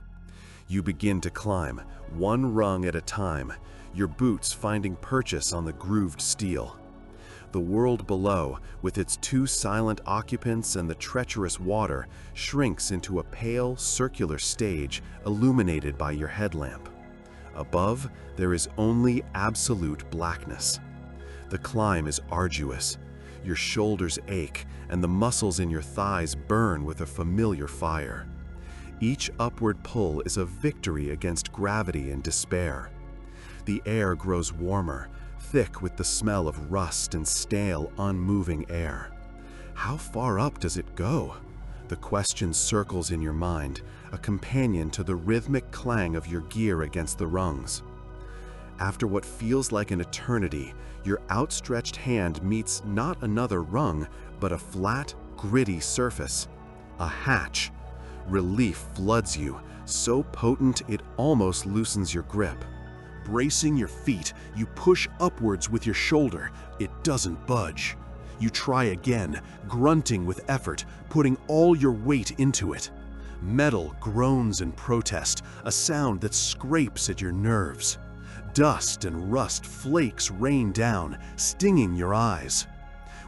You begin to climb, one rung at a time, your boots finding purchase on the grooved steel. The world below, with its two silent occupants and the treacherous water, shrinks into a pale, circular stage illuminated by your headlamp. Above, there is only absolute blackness. The climb is arduous. Your shoulders ache, and the muscles in your thighs burn with a familiar fire. Each upward pull is a victory against gravity and despair. The air grows warmer, thick with the smell of rust and stale, unmoving air. How far up does it go? The question circles in your mind, a companion to the rhythmic clang of your gear against the rungs. After what feels like an eternity, your outstretched hand meets not another rung, but a flat, gritty surface. A hatch. Relief floods you, so potent it almost loosens your grip. Bracing your feet, you push upwards with your shoulder. It doesn't budge. You try again, grunting with effort, putting all your weight into it. Metal groans in protest, a sound that scrapes at your nerves. Dust and rust flakes rain down, stinging your eyes.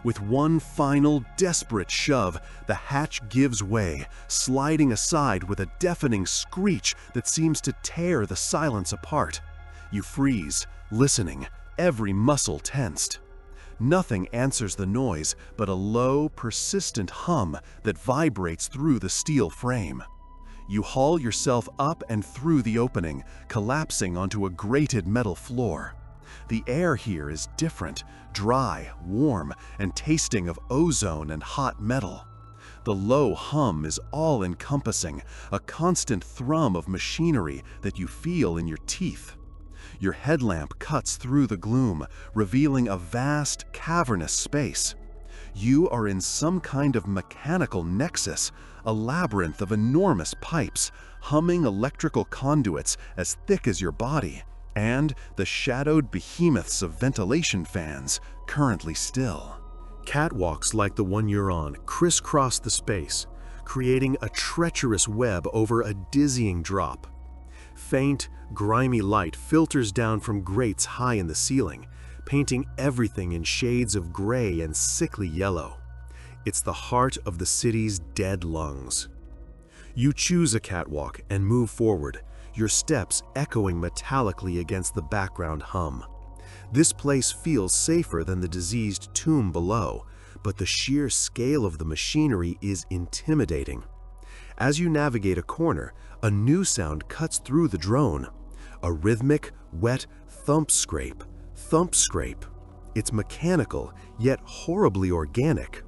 With one final, desperate shove, the hatch gives way, sliding aside with a deafening screech that seems to tear the silence apart. You freeze, listening, every muscle tensed. Nothing answers the noise but a low, persistent hum that vibrates through the steel frame. You haul yourself up and through the opening, collapsing onto a grated metal floor. The air here is different, dry, warm, and tasting of ozone and hot metal. The low hum is all-encompassing, a constant thrum of machinery that you feel in your teeth. Your headlamp cuts through the gloom, revealing a vast, cavernous space. You are in some kind of mechanical nexus, a labyrinth of enormous pipes, humming electrical conduits as thick as your body, and the shadowed behemoths of ventilation fans, currently still. Catwalks like the one you're on crisscross the space, creating a treacherous web over a dizzying drop. Faint, grimy light filters down from grates high in the ceiling, painting everything in shades of gray and sickly yellow. It's the heart of the city's dead lungs. You choose a catwalk and move forward, your steps echoing metallically against the background hum. This place feels safer than the diseased tomb below, but the sheer scale of the machinery is intimidating. As you navigate a corner, a new sound cuts through the drone. A rhythmic, wet thump scrape. Thump scrape. It's mechanical, yet horribly organic.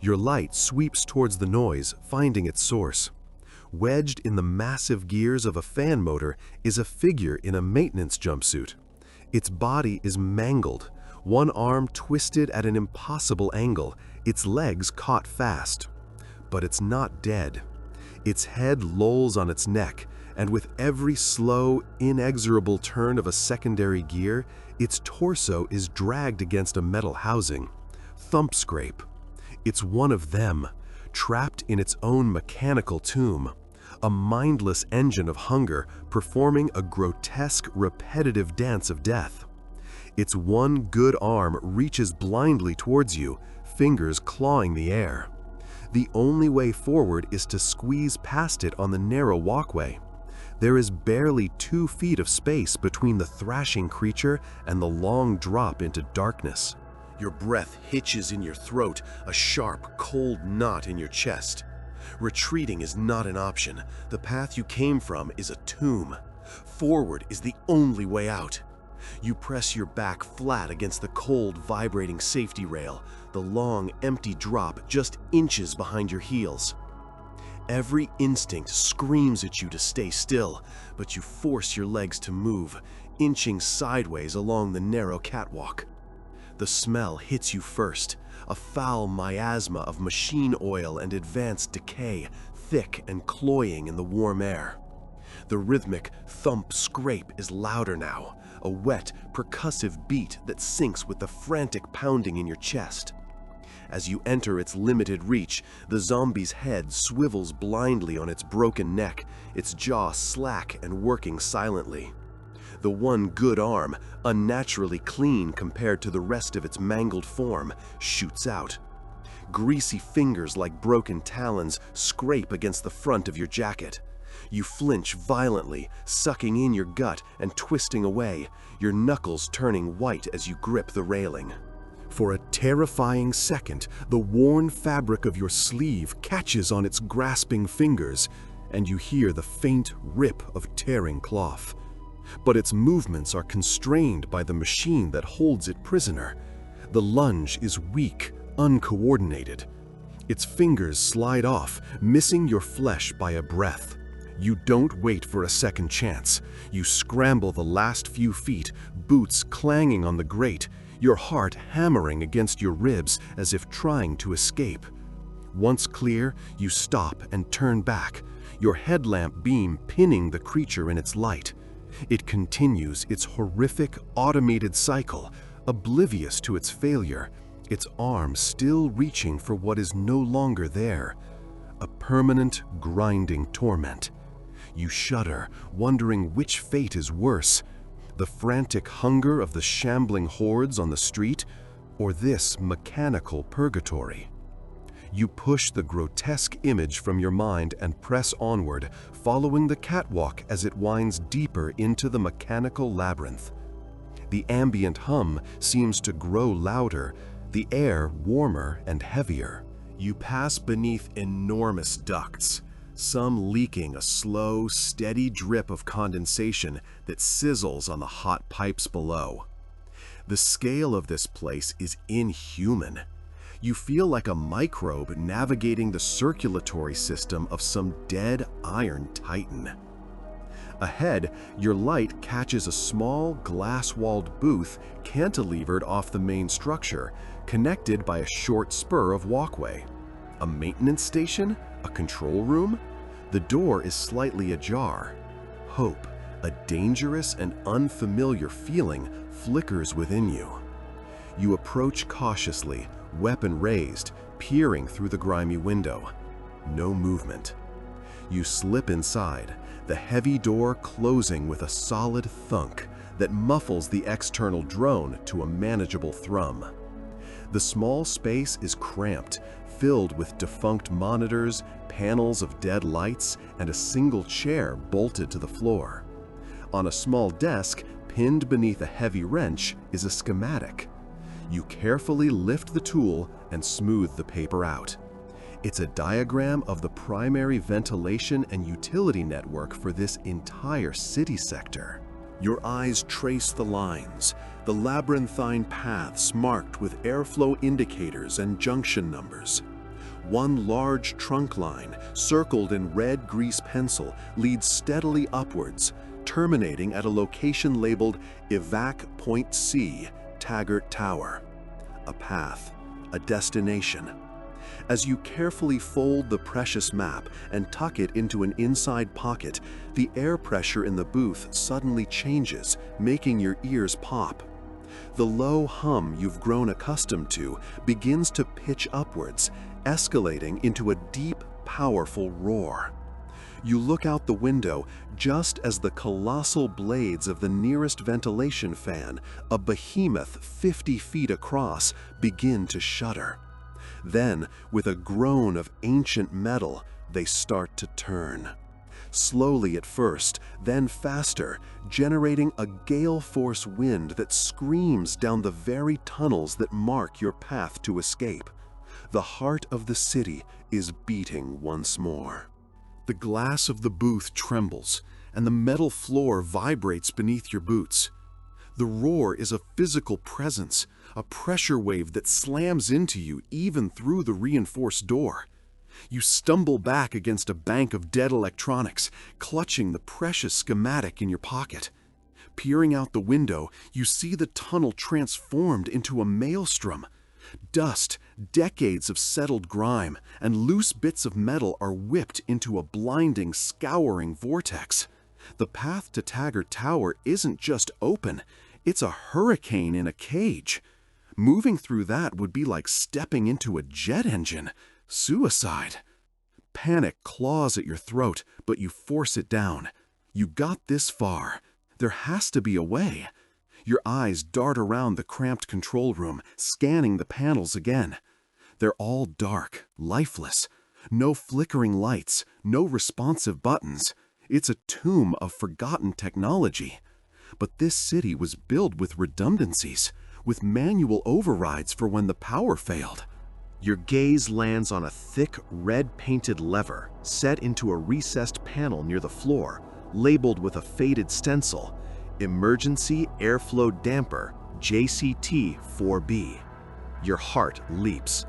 Your light sweeps towards the noise, finding its source. Wedged in the massive gears of a fan motor is a figure in a maintenance jumpsuit. Its body is mangled, one arm twisted at an impossible angle, its legs caught fast. But it's not dead. Its head lolls on its neck, and with every slow, inexorable turn of a secondary gear, its torso is dragged against a metal housing. Thump scrape. It's one of them, trapped in its own mechanical tomb. A mindless engine of hunger performing a grotesque, repetitive dance of death. Its one good arm reaches blindly towards you, fingers clawing the air. The only way forward is to squeeze past it on the narrow walkway. There is barely 2 feet of space between the thrashing creature and the long drop into darkness. Your breath hitches in your throat, a sharp, cold knot in your chest. Retreating is not an option. The path you came from is a tomb. Forward is the only way out. You press your back flat against the cold, vibrating safety rail, the long, empty drop just inches behind your heels. Every instinct screams at you to stay still, but you force your legs to move, inching sideways along the narrow catwalk. The smell hits you first, a foul miasma of machine oil and advanced decay, thick and cloying in the warm air. The rhythmic thump-scrape is louder now, a wet, percussive beat that syncs with the frantic pounding in your chest. As you enter its limited reach, the zombie's head swivels blindly on its broken neck, its jaw slack and working silently. The one good arm, unnaturally clean compared to the rest of its mangled form, shoots out. Greasy fingers like broken talons scrape against the front of your jacket. You flinch violently, sucking in your gut and twisting away, your knuckles turning white as you grip the railing. For a terrifying second, the worn fabric of your sleeve catches on its grasping fingers, and you hear the faint rip of tearing cloth. But its movements are constrained by the machine that holds it prisoner. The lunge is weak, uncoordinated. Its fingers slide off, missing your flesh by a breath. You don't wait for a second chance. You scramble the last few feet, boots clanging on the grate, your heart hammering against your ribs as if trying to escape. Once clear, you stop and turn back, your headlamp beam pinning the creature in its light. It continues its horrific, automated cycle, oblivious to its failure, its arms still reaching for what is no longer there. A permanent, grinding torment. You shudder, wondering which fate is worse, the frantic hunger of the shambling hordes on the street, or this mechanical purgatory. You push the grotesque image from your mind and press onward, following the catwalk as it winds deeper into the mechanical labyrinth. The ambient hum seems to grow louder, the air warmer and heavier. You pass beneath enormous ducts, some leaking a slow, steady drip of condensation that sizzles on the hot pipes below. The scale of this place is inhuman. You feel like a microbe navigating the circulatory system of some dead iron titan. Ahead, your light catches a small, glass-walled booth cantilevered off the main structure, connected by a short spur of walkway. A maintenance station? A control room? The door is slightly ajar. Hope, a dangerous and unfamiliar feeling, flickers within you. You approach cautiously, weapon raised, peering through the grimy window. No movement. You slip inside, the heavy door closing with a solid thunk that muffles the external drone to a manageable thrum. The small space is cramped, filled with defunct monitors, panels of dead lights, and a single chair bolted to the floor. On a small desk, pinned beneath a heavy wrench, is a schematic. You carefully lift the tool and smooth the paper out. It's a diagram of the primary ventilation and utility network for this entire city sector. Your eyes trace the lines, the labyrinthine paths marked with airflow indicators and junction numbers. One large trunk line, circled in red grease pencil, leads steadily upwards, terminating at a location labeled Evac Point C, Taggart Tower. A path, a destination. As you carefully fold the precious map and tuck it into an inside pocket, the air pressure in the booth suddenly changes, making your ears pop. The low hum you've grown accustomed to begins to pitch upwards, escalating into a deep, powerful roar. You look out the window just as the colossal blades of the nearest ventilation fan, a behemoth 50 feet across, begin to shudder. Then, with a groan of ancient metal, they start to turn. Slowly at first, then faster, generating a gale-force wind that screams down the very tunnels that mark your path to escape. The heart of the city is beating once more. The glass of the booth trembles, and the metal floor vibrates beneath your boots. The roar is a physical presence, a pressure wave that slams into you even through the reinforced door. You stumble back against a bank of dead electronics, clutching the precious schematic in your pocket. Peering out the window, you see the tunnel transformed into a maelstrom. Dust, decades of settled grime, and loose bits of metal are whipped into a blinding, scouring vortex. The path to Taggart Tower isn't just open, it's a hurricane in a cage. Moving through that would be like stepping into a jet engine. Suicide. Panic claws at your throat, but you force it down. You got this far. There has to be a way. Your eyes dart around the cramped control room, scanning the panels again. They're all dark, lifeless. No flickering lights, no responsive buttons. It's a tomb of forgotten technology. But this city was built with redundancies, with manual overrides for when the power failed. Your gaze lands on a thick, red-painted lever set into a recessed panel near the floor, labeled with a faded stencil, Emergency Airflow Damper, JCT-4B. Your heart leaps.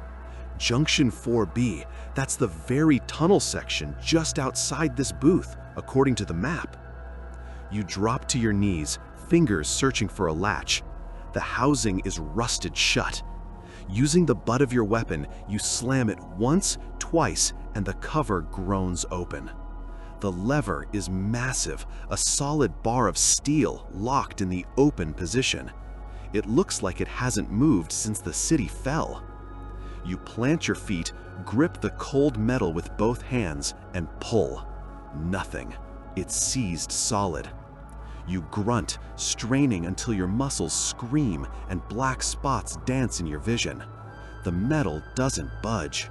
Junction 4B, that's the very tunnel section just outside this booth, according to the map. You drop to your knees, fingers searching for a latch. The housing is rusted shut. Using the butt of your weapon, you slam it once, twice, and the cover groans open. The lever is massive, a solid bar of steel locked in the open position. It looks like it hasn't moved since the city fell. You plant your feet, grip the cold metal with both hands, and pull. Nothing. It's seized solid. You grunt, straining until your muscles scream and black spots dance in your vision. The metal doesn't budge.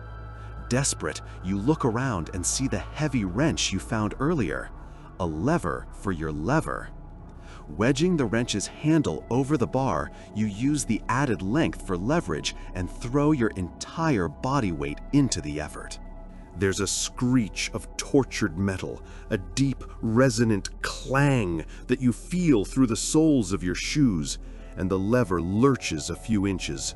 Desperate, you look around and see the heavy wrench you found earlier, a lever for your lever. Wedging the wrench's handle over the bar, you use the added length for leverage and throw your entire body weight into the effort. There's a screech of tortured metal, a deep, resonant clang that you feel through the soles of your shoes, and the lever lurches a few inches.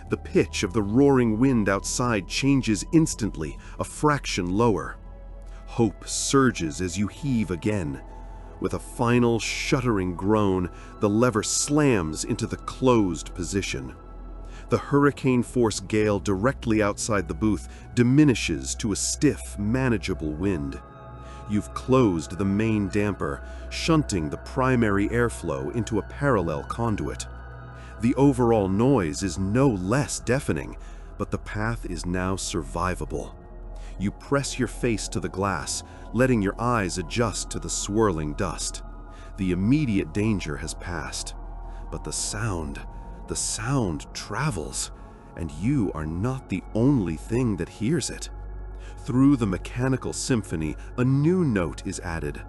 The pitch of the roaring wind outside changes instantly, a fraction lower. Hope surges as you heave again. With a final shuddering groan, the lever slams into the closed position. The hurricane-force gale directly outside the booth diminishes to a stiff, manageable wind. You've closed the main damper, shunting the primary airflow into a parallel conduit. The overall noise is no less deafening, but the path is now survivable. You press your face to the glass, letting your eyes adjust to the swirling dust. The immediate danger has passed, but the sound travels, and you are not the only thing that hears it. Through the mechanical symphony, a new note is added,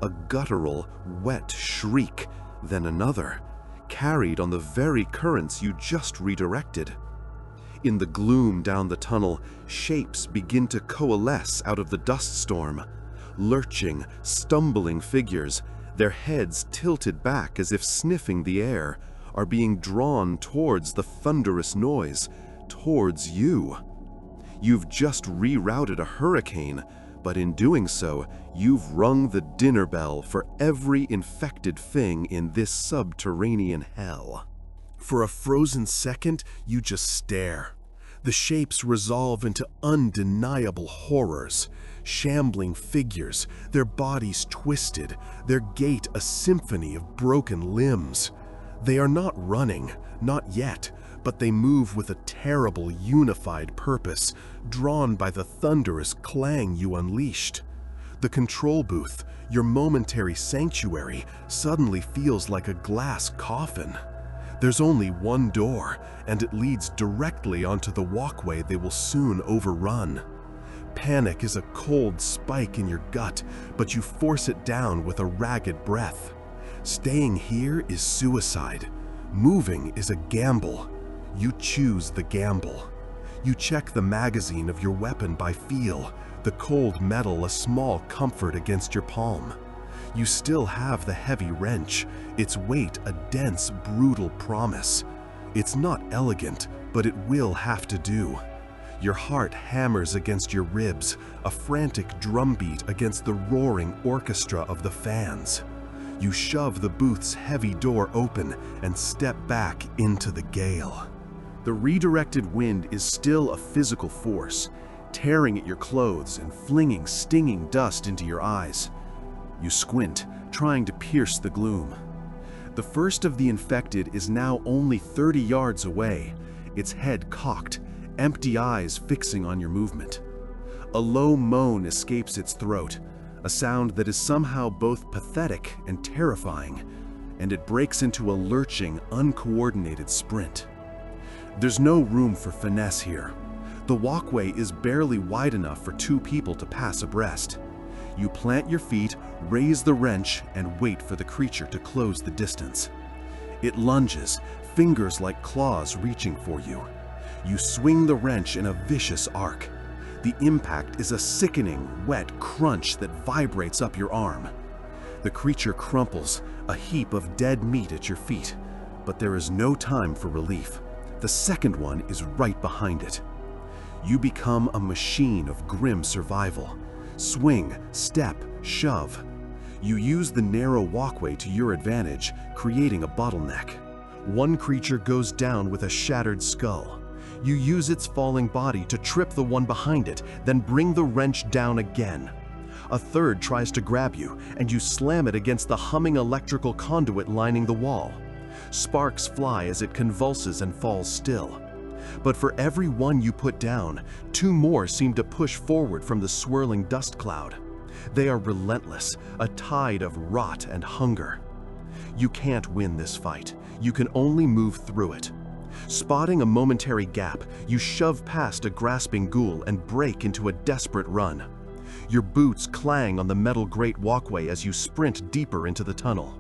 a guttural, wet shriek, then another, carried on the very currents you just redirected. In the gloom down the tunnel, shapes begin to coalesce out of the dust storm. Lurching, stumbling figures, their heads tilted back as if sniffing the air, are being drawn towards the thunderous noise, towards you. You've just rerouted a hurricane, but in doing so, you've rung the dinner bell for every infected thing in this subterranean hell. For a frozen second, you just stare. The shapes resolve into undeniable horrors. Shambling figures, their bodies twisted, their gait a symphony of broken limbs. They are not running, not yet, but they move with a terrible unified purpose, drawn by the thunderous clang you unleashed. The control booth, your momentary sanctuary, suddenly feels like a glass coffin. There's only one door, and it leads directly onto the walkway they will soon overrun. Panic is a cold spike in your gut, but you force it down with a ragged breath. Staying here is suicide. Moving is a gamble. You choose the gamble. You check the magazine of your weapon by feel, the cold metal a small comfort against your palm. You still have the heavy wrench, its weight a dense, brutal promise. It's not elegant, but it will have to do. Your heart hammers against your ribs, a frantic drumbeat against the roaring orchestra of the fans. You shove the booth's heavy door open and step back into the gale. The redirected wind is still a physical force, tearing at your clothes and flinging stinging dust into your eyes. You squint, trying to pierce the gloom. The first of the infected is now only 30 yards away, its head cocked, empty eyes fixing on your movement. A low moan escapes its throat, a sound that is somehow both pathetic and terrifying, and it breaks into a lurching, uncoordinated sprint. There's no room for finesse here. The walkway is barely wide enough for two people to pass abreast. You plant your feet, raise the wrench, and wait for the creature to close the distance. It lunges, fingers like claws reaching for you. You swing the wrench in a vicious arc. The impact is a sickening, wet crunch that vibrates up your arm. The creature crumples, a heap of dead meat at your feet, but there is no time for relief. The second one is right behind it. You become a machine of grim survival. Swing, step, shove. You use the narrow walkway to your advantage, creating a bottleneck. One creature goes down with a shattered skull. You use its falling body to trip the one behind it, then bring the wrench down again. A third tries to grab you, and you slam it against the humming electrical conduit lining the wall. Sparks fly as it convulses and falls still. But for every one you put down, two more seem to push forward from the swirling dust cloud. They are relentless, a tide of rot and hunger. You can't win this fight. You can only move through it. Spotting a momentary gap, you shove past a grasping ghoul and break into a desperate run. Your boots clang on the metal grate walkway as you sprint deeper into the tunnel.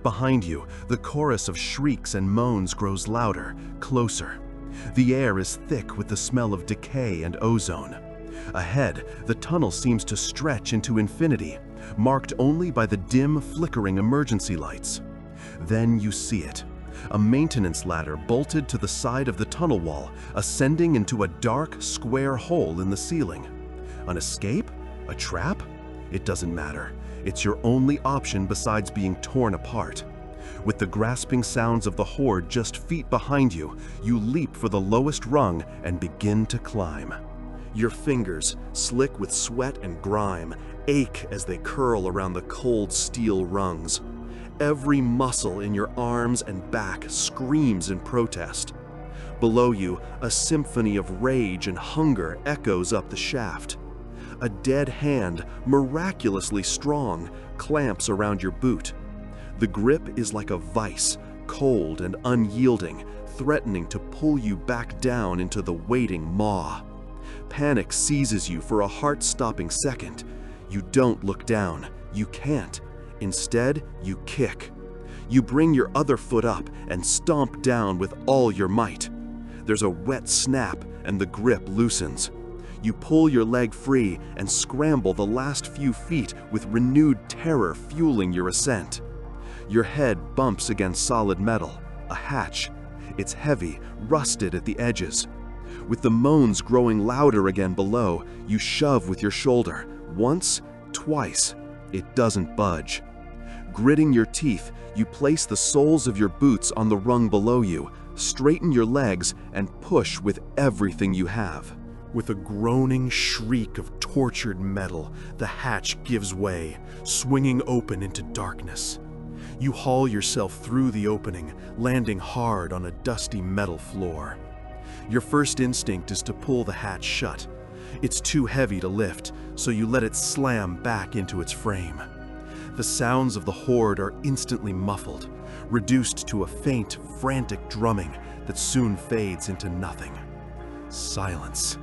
Behind you, the chorus of shrieks and moans grows louder, closer. The air is thick with the smell of decay and ozone. Ahead, the tunnel seems to stretch into infinity, marked only by the dim, flickering emergency lights. Then you see it. A maintenance ladder bolted to the side of the tunnel wall, ascending into a dark, square hole in the ceiling. An escape? A trap? It doesn't matter. It's your only option besides being torn apart. With the grasping sounds of the horde just feet behind you, you leap for the lowest rung and begin to climb. Your fingers, slick with sweat and grime, ache as they curl around the cold steel rungs. Every muscle in your arms and back screams in protest. Below you, a symphony of rage and hunger echoes up the shaft. A dead hand, miraculously strong, clamps around your boot. The grip is like a vice, cold and unyielding, threatening to pull you back down into the waiting maw. Panic seizes you for a heart-stopping second. You don't look down. You can't. Instead, you kick. You bring your other foot up and stomp down with all your might. There's a wet snap and the grip loosens. You pull your leg free and scramble the last few feet with renewed terror fueling your ascent. Your head bumps against solid metal, a hatch. It's heavy, rusted at the edges. With the moans growing louder again below, you shove with your shoulder. Once, twice. It doesn't budge. Gritting your teeth, you place the soles of your boots on the rung below you, straighten your legs, and push with everything you have. With a groaning shriek of tortured metal, the hatch gives way, swinging open into darkness. You haul yourself through the opening, landing hard on a dusty metal floor. Your first instinct is to pull the hatch shut. It's too heavy to lift, so you let it slam back into its frame. The sounds of the horde are instantly muffled, reduced to a faint, frantic drumming that soon fades into nothing. Silence.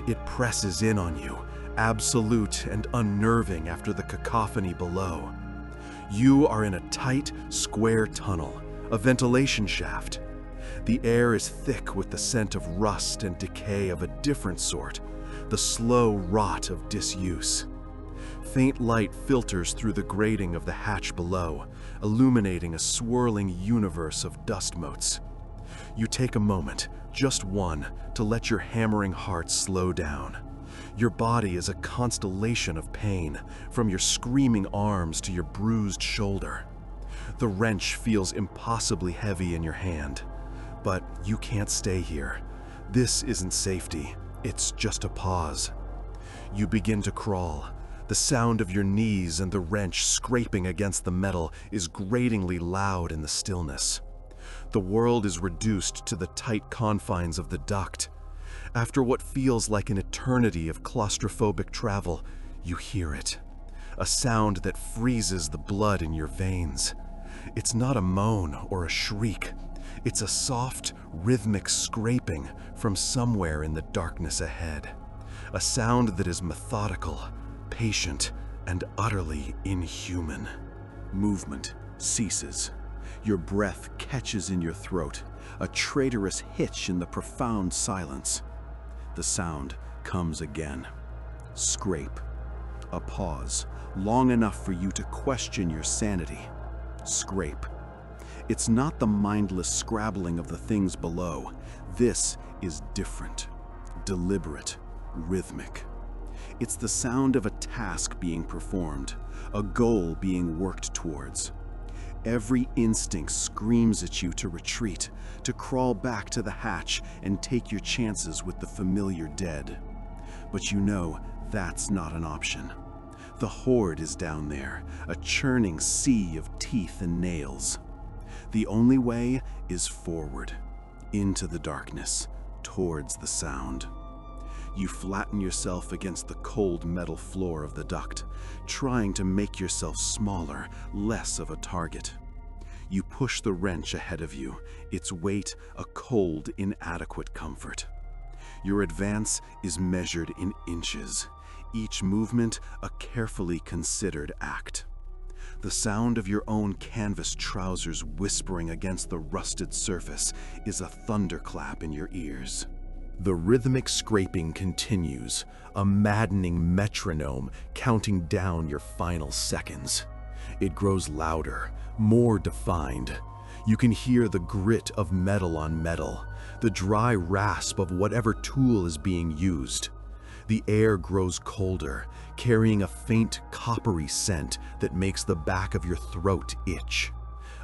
It presses in on you, absolute and unnerving after the cacophony below. You are in a tight, square tunnel, a ventilation shaft. The air is thick with the scent of rust and decay of a different sort, the slow rot of disuse. Faint light filters through the grating of the hatch below, illuminating a swirling universe of dust motes. You take a moment, just one, to let your hammering heart slow down. Your body is a constellation of pain, from your screaming arms to your bruised shoulder. The wrench feels impossibly heavy in your hand. But you can't stay here. This isn't safety, it's just a pause. You begin to crawl. The sound of your knees and the wrench scraping against the metal is gratingly loud in the stillness. The world is reduced to the tight confines of the duct. After what feels like an eternity of claustrophobic travel, you hear it. A sound that freezes the blood in your veins. It's not a moan or a shriek. It's a soft, rhythmic scraping from somewhere in the darkness ahead. A sound that is methodical, patient, and utterly inhuman. Movement ceases. Your breath catches in your throat, a traitorous hitch in the profound silence. The sound comes again. Scrape. A pause, long enough for you to question your sanity. Scrape. It's not the mindless scrabbling of the things below. This is different, deliberate, rhythmic. It's the sound of a task being performed, a goal being worked towards. Every instinct screams at you to retreat, to crawl back to the hatch and take your chances with the familiar dead. But you know that's not an option. The horde is down there, a churning sea of teeth and nails. The only way is forward, into the darkness, towards the sound. You flatten yourself against the cold metal floor of the duct, trying to make yourself smaller, less of a target. You push the wrench ahead of you, its weight a cold, inadequate comfort. Your advance is measured in inches, each movement a carefully considered act. The sound of your own canvas trousers whispering against the rusted surface is a thunderclap in your ears. The rhythmic scraping continues, a maddening metronome counting down your final seconds. It grows louder, more defined. You can hear the grit of metal on metal, the dry rasp of whatever tool is being used. The air grows colder, carrying a faint coppery scent that makes the back of your throat itch.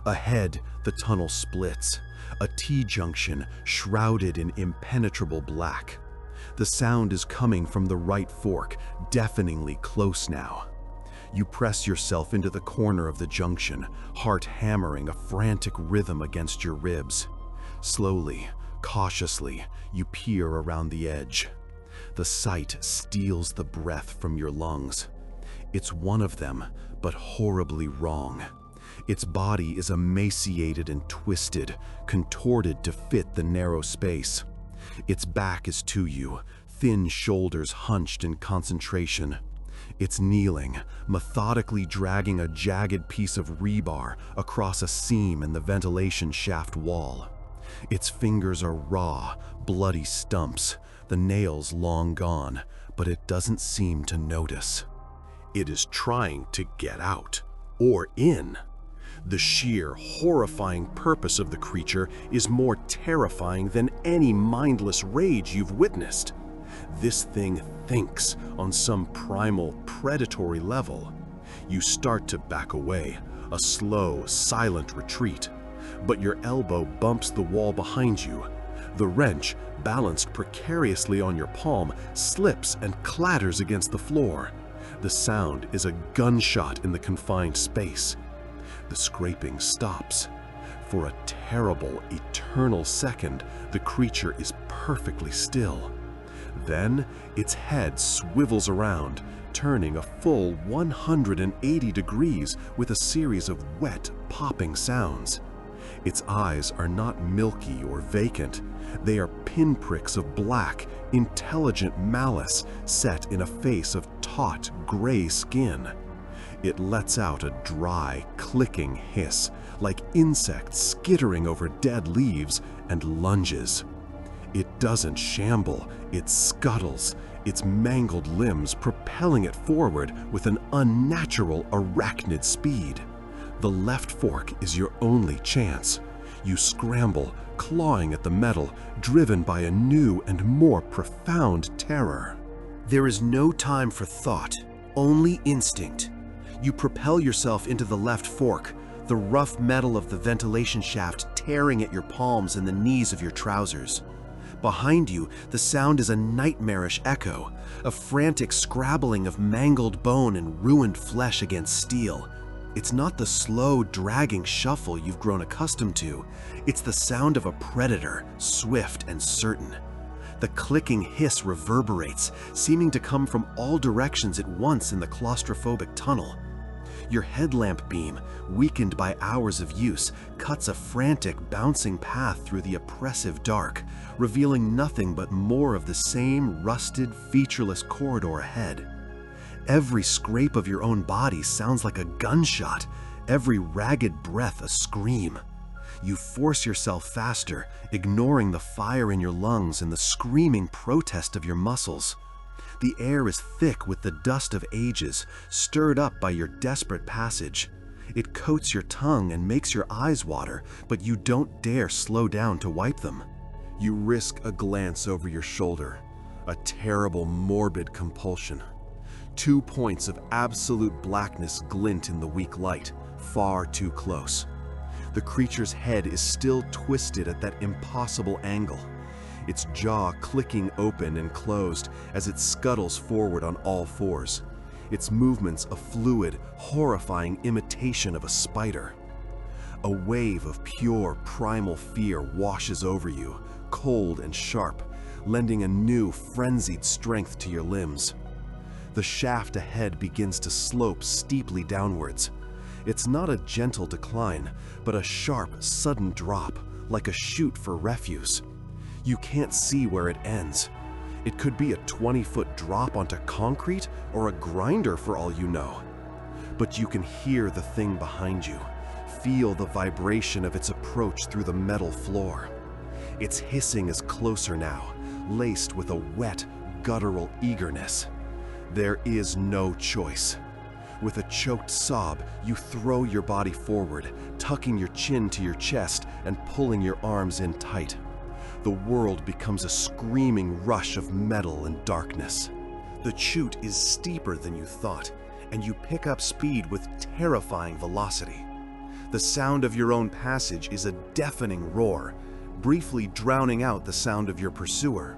Ahead, the tunnel splits, a T-junction shrouded in impenetrable black. The sound is coming from the right fork, deafeningly close now. You press yourself into the corner of the junction, heart hammering a frantic rhythm against your ribs. Slowly, cautiously, you peer around the edge. The sight steals the breath from your lungs. It's one of them, but horribly wrong. Its body is emaciated and twisted, contorted to fit the narrow space. Its back is to you, thin shoulders hunched in concentration. It's kneeling, methodically dragging a jagged piece of rebar across a seam in the ventilation shaft wall. Its fingers are raw, bloody stumps, the nails long gone, but it doesn't seem to notice. It is trying to get out, or in. The sheer, horrifying purpose of the creature is more terrifying than any mindless rage you've witnessed. This thing thinks on some primal, predatory level. You start to back away, a slow, silent retreat, but your elbow bumps the wall behind you. The wrench, balanced precariously on your palm, slips and clatters against the floor. The sound is a gunshot in the confined space. The scraping stops. For a terrible, eternal second, the creature is perfectly still. Then, its head swivels around, turning a full 180 degrees with a series of wet, popping sounds. Its eyes are not milky or vacant. They are pinpricks of black, intelligent malice set in a face of taut, gray skin. It lets out a dry, clicking hiss, like insects skittering over dead leaves, and lunges. It doesn't shamble, it scuttles, its mangled limbs propelling it forward with an unnatural arachnid speed. The left fork is your only chance. You scramble, clawing at the metal, driven by a new and more profound terror. There is no time for thought, only instinct. You propel yourself into the left fork, the rough metal of the ventilation shaft tearing at your palms and the knees of your trousers. Behind you, the sound is a nightmarish echo, a frantic scrabbling of mangled bone and ruined flesh against steel. It's not the slow, dragging shuffle you've grown accustomed to. It's the sound of a predator, swift and certain. The clicking hiss reverberates, seeming to come from all directions at once in the claustrophobic tunnel. Your headlamp beam, weakened by hours of use, cuts a frantic, bouncing path through the oppressive dark, revealing nothing but more of the same rusted, featureless corridor ahead. Every scrape of your own body sounds like a gunshot, every ragged breath a scream. You force yourself faster, ignoring the fire in your lungs and the screaming protest of your muscles. The air is thick with the dust of ages, stirred up by your desperate passage. It coats your tongue and makes your eyes water, but you don't dare slow down to wipe them. You risk a glance over your shoulder, a terrible, morbid compulsion. 2 points of absolute blackness glint in the weak light, far too close. The creature's head is still twisted at that impossible angle, its jaw clicking open and closed as it scuttles forward on all fours, its movements a fluid, horrifying imitation of a spider. A wave of pure, primal fear washes over you, cold and sharp, lending a new, frenzied strength to your limbs. The shaft ahead begins to slope steeply downwards. It's not a gentle decline, but a sharp, sudden drop, like a chute for refuse. You can't see where it ends. It could be a 20-foot drop onto concrete or a grinder for all you know. But you can hear the thing behind you, feel the vibration of its approach through the metal floor. Its hissing is closer now, laced with a wet, guttural eagerness. There is no choice. With a choked sob, you throw your body forward, tucking your chin to your chest and pulling your arms in tight. The world becomes a screaming rush of metal and darkness. The chute is steeper than you thought, and you pick up speed with terrifying velocity. The sound of your own passage is a deafening roar, briefly drowning out the sound of your pursuer.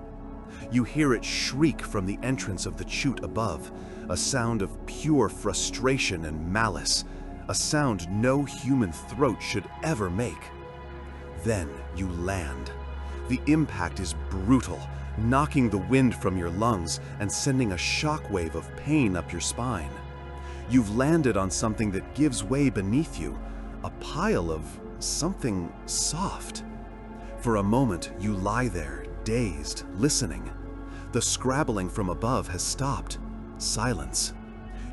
You hear it shriek from the entrance of the chute above, a sound of pure frustration and malice, a sound no human throat should ever make. Then you land. The impact is brutal, knocking the wind from your lungs and sending a shockwave of pain up your spine. You've landed on something that gives way beneath you, a pile of something soft. For a moment, you lie there, dazed, listening. The scrabbling from above has stopped. Silence.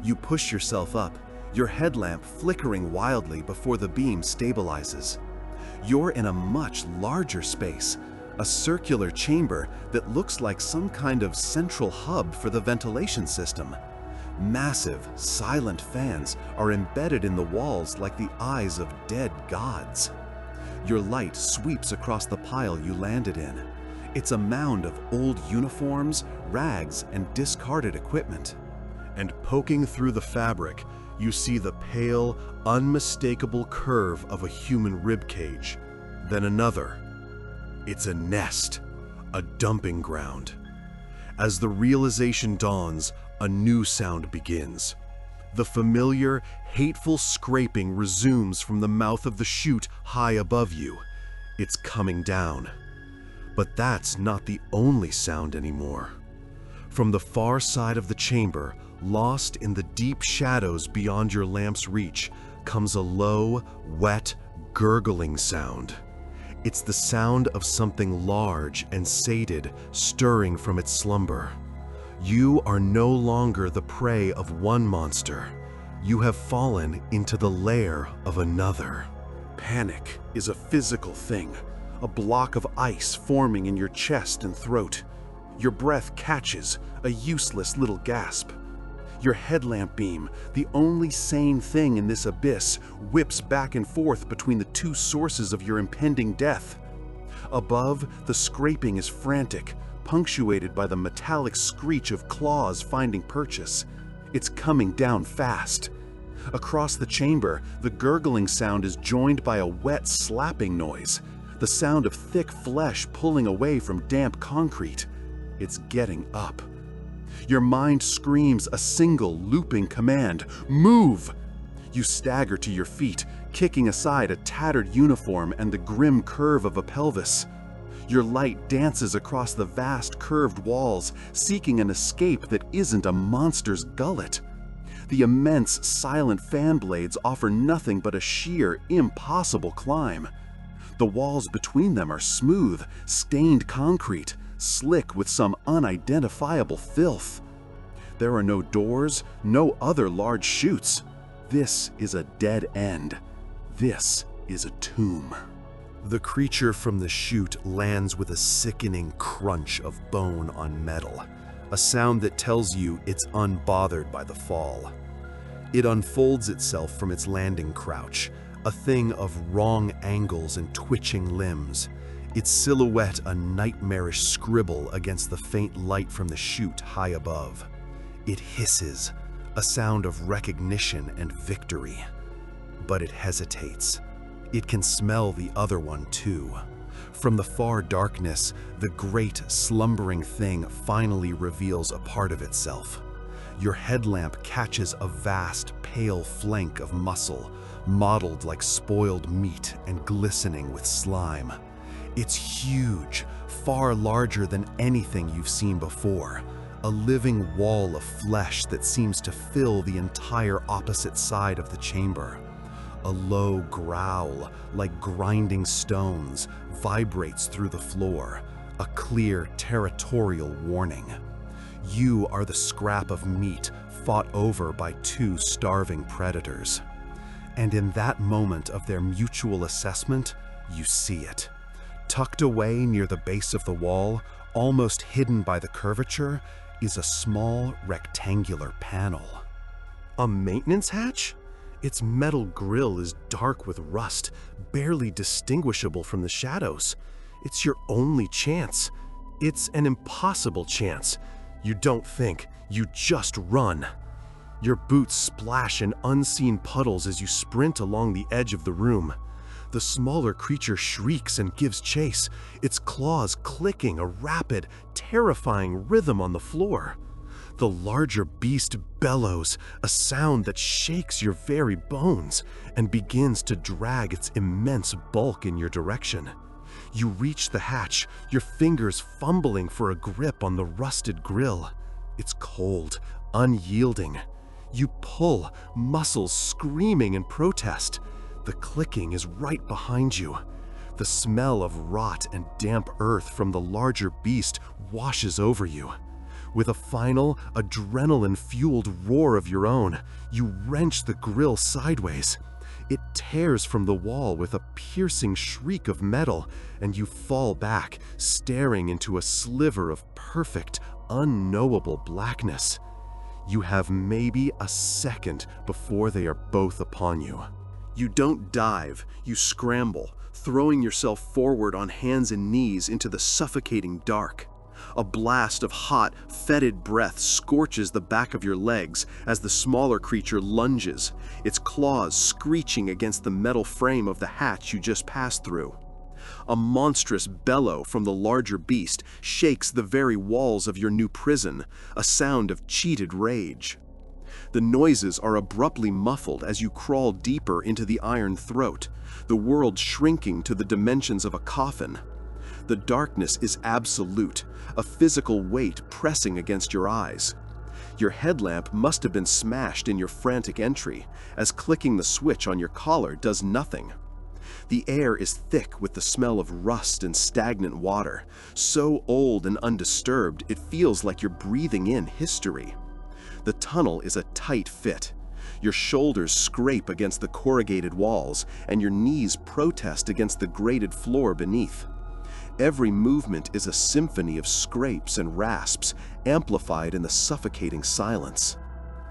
You push yourself up, your headlamp flickering wildly before the beam stabilizes. You're in a much larger space, a circular chamber that looks like some kind of central hub for the ventilation system. Massive, silent fans are embedded in the walls like the eyes of dead gods. Your light sweeps across the pile you landed in. It's a mound of old uniforms, rags, and discarded equipment. And poking through the fabric, you see the pale, unmistakable curve of a human ribcage. Then another. It's a nest, a dumping ground. As the realization dawns, a new sound begins. The familiar, hateful scraping resumes from the mouth of the chute high above you. It's coming down. But that's not the only sound anymore. From the far side of the chamber, lost in the deep shadows beyond your lamp's reach, comes a low, wet, gurgling sound. It's the sound of something large and sated stirring from its slumber. You are no longer the prey of one monster. You have fallen into the lair of another. Panic is a physical thing, a block of ice forming in your chest and throat. Your breath catches, a useless little gasp. Your headlamp beam, the only sane thing in this abyss, whips back and forth between the two sources of your impending death. Above, the scraping is frantic, punctuated by the metallic screech of claws finding purchase. It's coming down fast. Across the chamber, the gurgling sound is joined by a wet slapping noise, the sound of thick flesh pulling away from damp concrete. It's getting up. Your mind screams a single looping command: move! You stagger to your feet, kicking aside a tattered uniform and the grim curve of a pelvis. Your light dances across the vast curved walls, seeking an escape that isn't a monster's gullet. The immense silent fan blades offer nothing but a sheer, impossible climb. The walls between them are smooth, stained concrete, slick with some unidentifiable filth. There are no doors, no other large chutes. This is a dead end. This is a tomb. The creature from the chute lands with a sickening crunch of bone on metal, a sound that tells you it's unbothered by the fall. It unfolds itself from its landing crouch, a thing of wrong angles and twitching limbs, its silhouette a nightmarish scribble against the faint light from the chute high above. It hisses, a sound of recognition and victory. But it hesitates. It can smell the other one too. From the far darkness, the great slumbering thing finally reveals a part of itself. Your headlamp catches a vast, pale flank of muscle, mottled like spoiled meat and glistening with slime. It's huge, far larger than anything you've seen before, a living wall of flesh that seems to fill the entire opposite side of the chamber. A low growl, like grinding stones, vibrates through the floor, a clear territorial warning. You are the scrap of meat fought over by two starving predators. And in that moment of their mutual assessment, you see it. Tucked away near the base of the wall, almost hidden by the curvature, is a small rectangular panel. A maintenance hatch? Its metal grille is dark with rust, barely distinguishable from the shadows. It's your only chance. It's an impossible chance. You don't think, you just run. Your boots splash in unseen puddles as you sprint along the edge of the room. The smaller creature shrieks and gives chase, its claws clicking a rapid, terrifying rhythm on the floor. The larger beast bellows, a sound that shakes your very bones, and begins to drag its immense bulk in your direction. You reach the hatch, your fingers fumbling for a grip on the rusted grill. It's cold, unyielding. You pull, muscles screaming in protest. The clicking is right behind you. The smell of rot and damp earth from the larger beast washes over you. With a final, adrenaline-fueled roar of your own, you wrench the grill sideways. It tears from the wall with a piercing shriek of metal, and you fall back, staring into a sliver of perfect, unknowable blackness. You have maybe a second before they are both upon you. You don't dive, you scramble, throwing yourself forward on hands and knees into the suffocating dark. A blast of hot, fetid breath scorches the back of your legs as the smaller creature lunges, its claws screeching against the metal frame of the hatch you just passed through. A monstrous bellow from the larger beast shakes the very walls of your new prison, a sound of cheated rage. The noises are abruptly muffled as you crawl deeper into the iron throat, the world shrinking to the dimensions of a coffin. The darkness is absolute, a physical weight pressing against your eyes. Your headlamp must have been smashed in your frantic entry, as clicking the switch on your collar does nothing. The air is thick with the smell of rust and stagnant water, so old and undisturbed it feels like you're breathing in history. The tunnel is a tight fit. Your shoulders scrape against the corrugated walls, and your knees protest against the grated floor beneath. Every movement is a symphony of scrapes and rasps, amplified in the suffocating silence.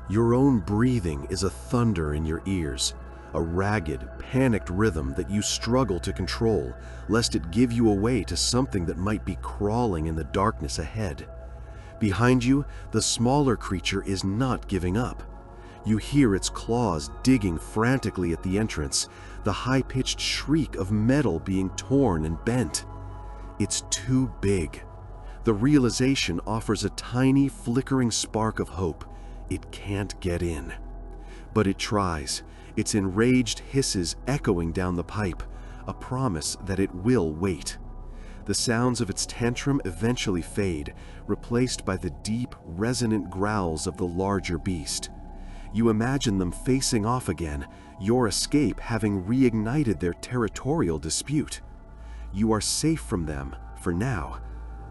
Your own breathing is a thunder in your ears, a ragged, panicked rhythm that you struggle to control, lest it give you away to something that might be crawling in the darkness ahead. Behind you, the smaller creature is not giving up. You hear its claws digging frantically at the entrance, the high-pitched shriek of metal being torn and bent. It's too big. The realization offers a tiny, flickering spark of hope. It can't get in. But it tries, its enraged hisses echoing down the pipe, a promise that it will wait. The sounds of its tantrum eventually fade, replaced by the deep, resonant growls of the larger beast. You imagine them facing off again, your escape having reignited their territorial dispute. You are safe from them, for now,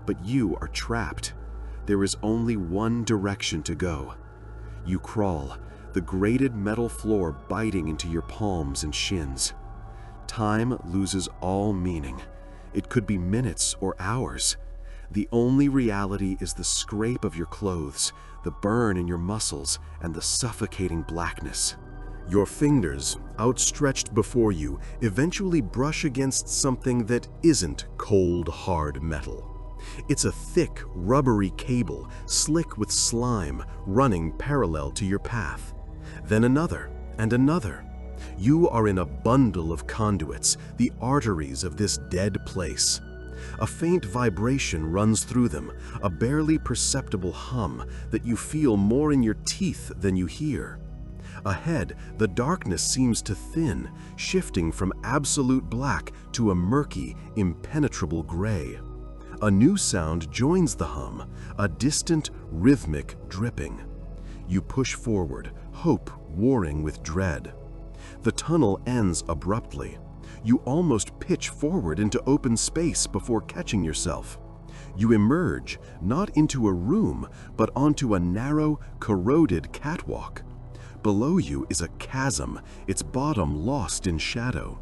but you are trapped. There is only one direction to go. You crawl, the grated metal floor biting into your palms and shins. Time loses all meaning. It could be minutes or hours. The only reality is the scrape of your clothes, the burn in your muscles, and the suffocating blackness. Your fingers, outstretched before you, eventually brush against something that isn't cold, hard metal. It's a thick, rubbery cable, slick with slime, running parallel to your path. Then another, and another. You are in a bundle of conduits, the arteries of this dead place. A faint vibration runs through them, a barely perceptible hum that you feel more in your teeth than you hear. Ahead, the darkness seems to thin, shifting from absolute black to a murky, impenetrable gray. A new sound joins the hum, a distant, rhythmic dripping. You push forward, hope warring with dread. The tunnel ends abruptly. You almost pitch forward into open space before catching yourself. You emerge, not into a room, but onto a narrow, corroded catwalk. Below you is a chasm, its bottom lost in shadow.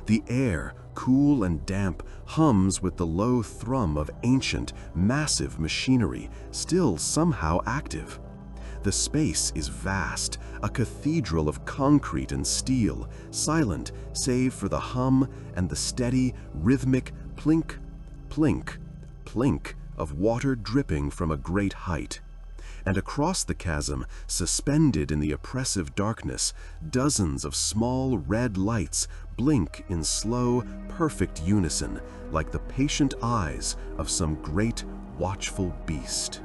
The air, cool and damp, hums with the low thrum of ancient, massive machinery, still somehow active. The space is vast, a cathedral of concrete and steel, silent save for the hum and the steady, rhythmic plink, plink, plink of water dripping from a great height. And across the chasm, suspended in the oppressive darkness, dozens of small red lights blink in slow, perfect unison, like the patient eyes of some great, watchful beast.